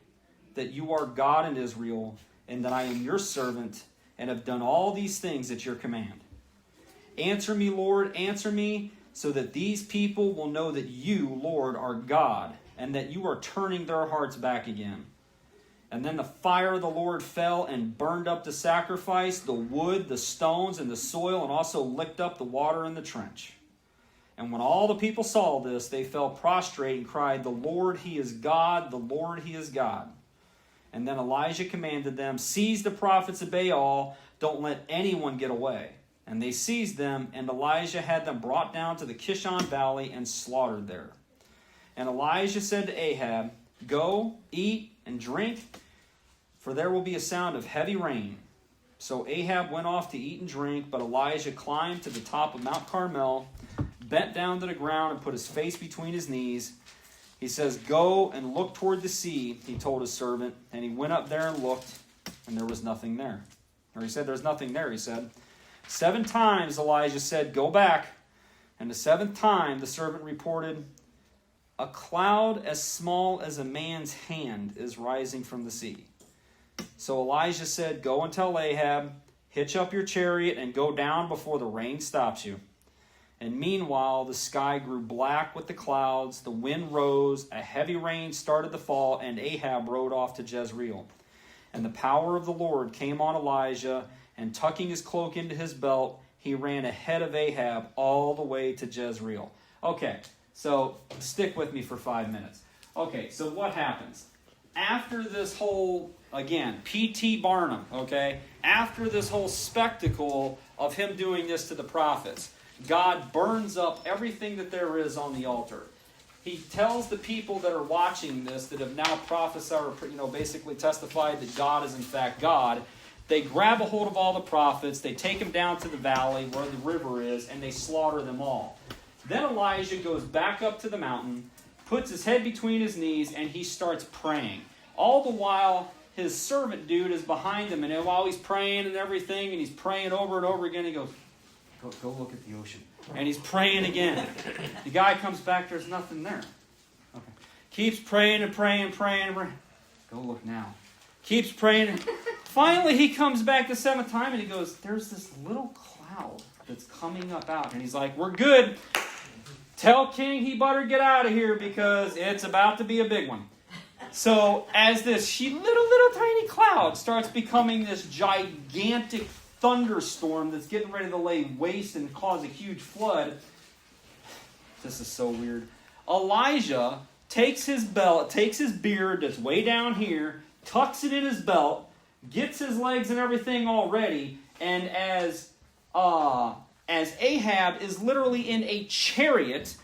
Speaker 1: that you are God in Israel, and that I am your servant, and have done all these things at your command. Answer me, Lord, answer me, so that these people will know that you, Lord, are God, and that you are turning their hearts back again. And then the fire of the Lord fell and burned up the sacrifice, the wood, the stones, and the soil, and also licked up the water in the trench. And when all the people saw this, they fell prostrate and cried, the Lord, he is God, the Lord, he is God. And then Elijah commanded them, seize the prophets of Baal, don't let anyone get away. And they seized them, and Elijah had them brought down to the Kishon Valley and slaughtered there. And Elijah said to Ahab, go, eat, and drink, for there will be a sound of heavy rain. So Ahab went off to eat and drink, but Elijah climbed to the top of Mount Carmel, bent down to the ground, and put his face between his knees. He says, go and look toward the sea, he told his servant. And he went up there and looked, and there was nothing there. Or he said, there's nothing there, he said. 7 times Elijah said, go back. And the 7th time the servant reported, a cloud as small as a man's hand is rising from the sea. So Elijah said, go and tell Ahab, hitch up your chariot and go down before the rain stops you. And meanwhile, the sky grew black with the clouds, the wind rose, a heavy rain started to fall, and Ahab rode off to Jezreel. And the power of the Lord came on Elijah, and tucking his cloak into his belt, he ran ahead of Ahab all the way to Jezreel. Okay, so stick with me for 5 minutes. Okay, so what happens? After this whole, again, P.T. Barnum, okay, after this whole spectacle of him doing this to the prophets, God burns up everything that there is on the altar. He tells the people that are watching this, that have now prophesied or basically testified that God is in fact God, they grab a hold of all the prophets, they take them down to the valley where the river is, and they slaughter them all. Then Elijah goes back up to the mountain, puts his head between his knees, and he starts praying. All the while, his servant dude is behind him, and while he's praying and everything, and he's praying over and over again, he goes, go look at the ocean. And he's praying again. The guy comes back, there's nothing there. Okay. Keeps praying and praying and praying and praying. Go look now. Keeps praying. Finally, he comes back the 7th time and he goes, there's this little cloud that's coming up out. And he's like, we're good. Tell King he better get out of here because it's about to be a big one. So as this little tiny cloud starts becoming this gigantic thunderstorm that's getting ready to lay waste and cause a huge flood. This is so weird. Elijah takes his beard that's way down here, tucks it in his belt, gets his legs and everything all ready, and as Ahab is literally in a chariot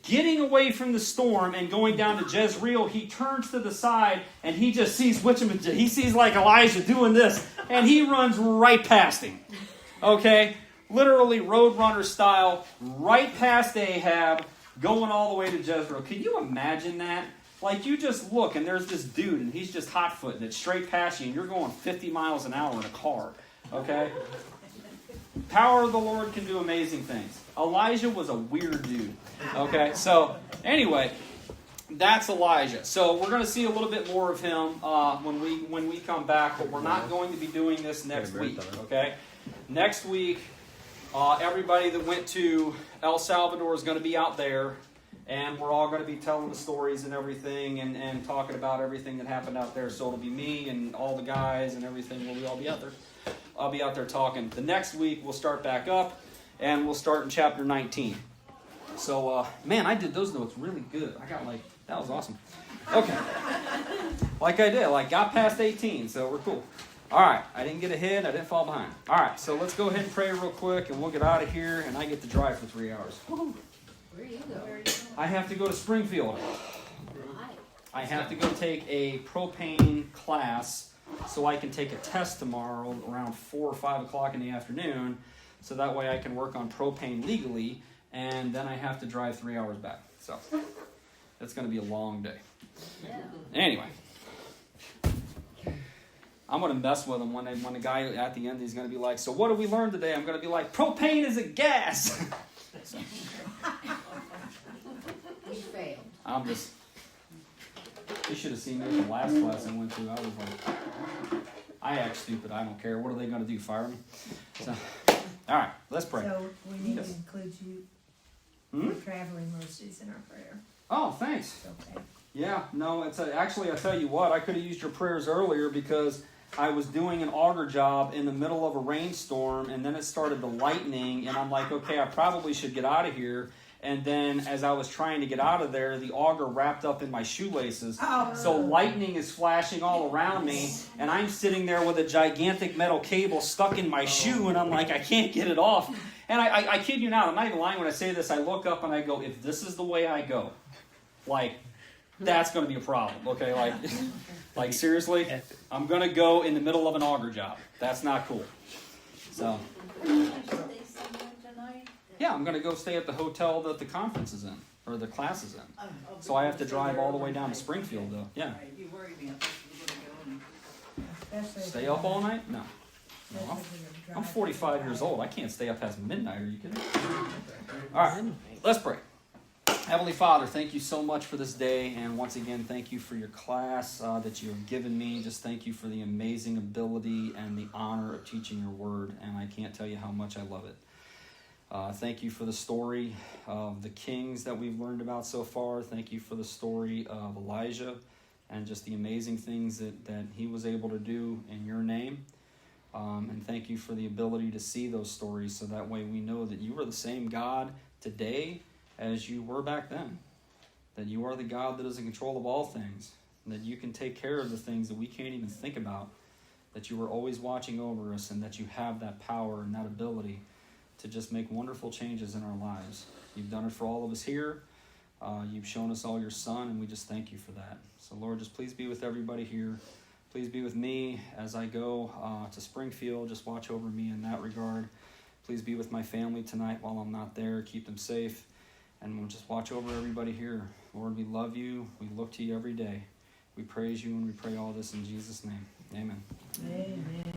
Speaker 1: getting away from the storm and going down to Jezreel, he turns to the side and he just sees he sees like Elijah doing this, and he runs right past him. Okay? Literally Roadrunner style, right past Ahab, going all the way to Jezreel. Can you imagine that? Like, you just look and there's this dude and he's just hot-footing it straight past you and you're going 50 miles an hour in a car. Okay? Power of the Lord can do amazing things. Elijah was a weird dude. Okay, so anyway, that's Elijah. So we're going to see a little bit more of him when we come back, but we're not going to be doing this next week. Okay, next week, everybody that went to El Salvador is going to be out there, and we're all going to be telling the stories and everything, and talking about everything that happened out there. So it'll be me and all the guys and everything. We'll all be out there. I'll be out there talking. The next week we'll start back up, and we'll start in chapter 19. So, man, I did those notes really good. That was awesome. Okay. Like I did, got past 18, so we're cool. All right, I didn't get ahead, I didn't fall behind. All right, so let's go ahead and pray real quick, and we'll get out of here, and I get to drive for 3 hours. Woo-hoo.
Speaker 4: Where do you go?
Speaker 1: I have to go to Springfield. I have to go take a propane class so I can take a test tomorrow around 4 or 5 o'clock in the afternoon, so that way I can work on propane legally, and then I have to drive 3 hours back. So that's going to be a long day.
Speaker 4: Yeah.
Speaker 1: Anyway, I'm going to mess with him when the guy at the end, he's going to be like, so what did we learn today? I'm going to be like, propane is a gas. So,
Speaker 4: You failed.
Speaker 1: I'm just, you should have seen me at the last class I went to. I was like, I act stupid. I don't care. What are they going to do? Fire me? So, all right, let's pray.
Speaker 7: So we need
Speaker 1: Yes.
Speaker 7: to include you
Speaker 1: Hmm?
Speaker 7: for traveling mercies in our prayer.
Speaker 1: Oh, thanks.
Speaker 7: Okay.
Speaker 1: Yeah, no, actually, I tell you what, I could have used your prayers earlier because I was doing an auger job in the middle of a rainstorm, and then it started to lightning, and I'm like, okay, I probably should get out of here. And then as I was trying to get out of there, the auger wrapped up in my shoelaces.
Speaker 7: Oh.
Speaker 1: So lightning is flashing all around me, and I'm sitting there with a gigantic metal cable stuck in my shoe, and I'm like, I can't get it off. And I kid you not, I'm not even lying when I say this. I look up and I go, if this is the way I go, that's going to be a problem, okay? Like seriously, I'm going to go in the middle of an auger job. That's not cool. So, yeah, I'm going to go stay at the hotel that the conference is in, or the class is in. So I have to drive all the way down to Springfield, though. Yeah.
Speaker 8: You worried me. I thought you were going to go and
Speaker 7: Especially if
Speaker 1: Stay
Speaker 7: you're
Speaker 1: up all
Speaker 7: driving-
Speaker 1: night? No.
Speaker 7: especially
Speaker 1: I'm,
Speaker 7: if you're
Speaker 1: I'm
Speaker 7: driving.
Speaker 1: 45 years old. I can't stay up past midnight. Are you kidding? All right, let's pray. Heavenly Father, thank you so much for this day. And once again, thank you for your class that you have given me. Just thank you for the amazing ability and the honor of teaching your word. And I can't tell you how much I love it. Thank you for the story of the kings that we've learned about so far. Thank you for the story of Elijah and just the amazing things that he was able to do in your name. And thank you for the ability to see those stories so that way we know that you are the same God today as you were back then. That you are the God that is in control of all things. That you can take care of the things that we can't even think about. That you are always watching over us and that you have that power and that ability to just make wonderful changes in our lives. You've done it for all of us here. You've shown us all your Son, and we just thank you for that. So, Lord, just please be with everybody here. Please be with me as I go to Springfield. Just watch over me in that regard. Please be with my family tonight while I'm not there. Keep them safe. And we'll just watch over everybody here. Lord, we love you. We look to you every day. We praise you and we pray all this in Jesus' name. Amen.
Speaker 7: Amen.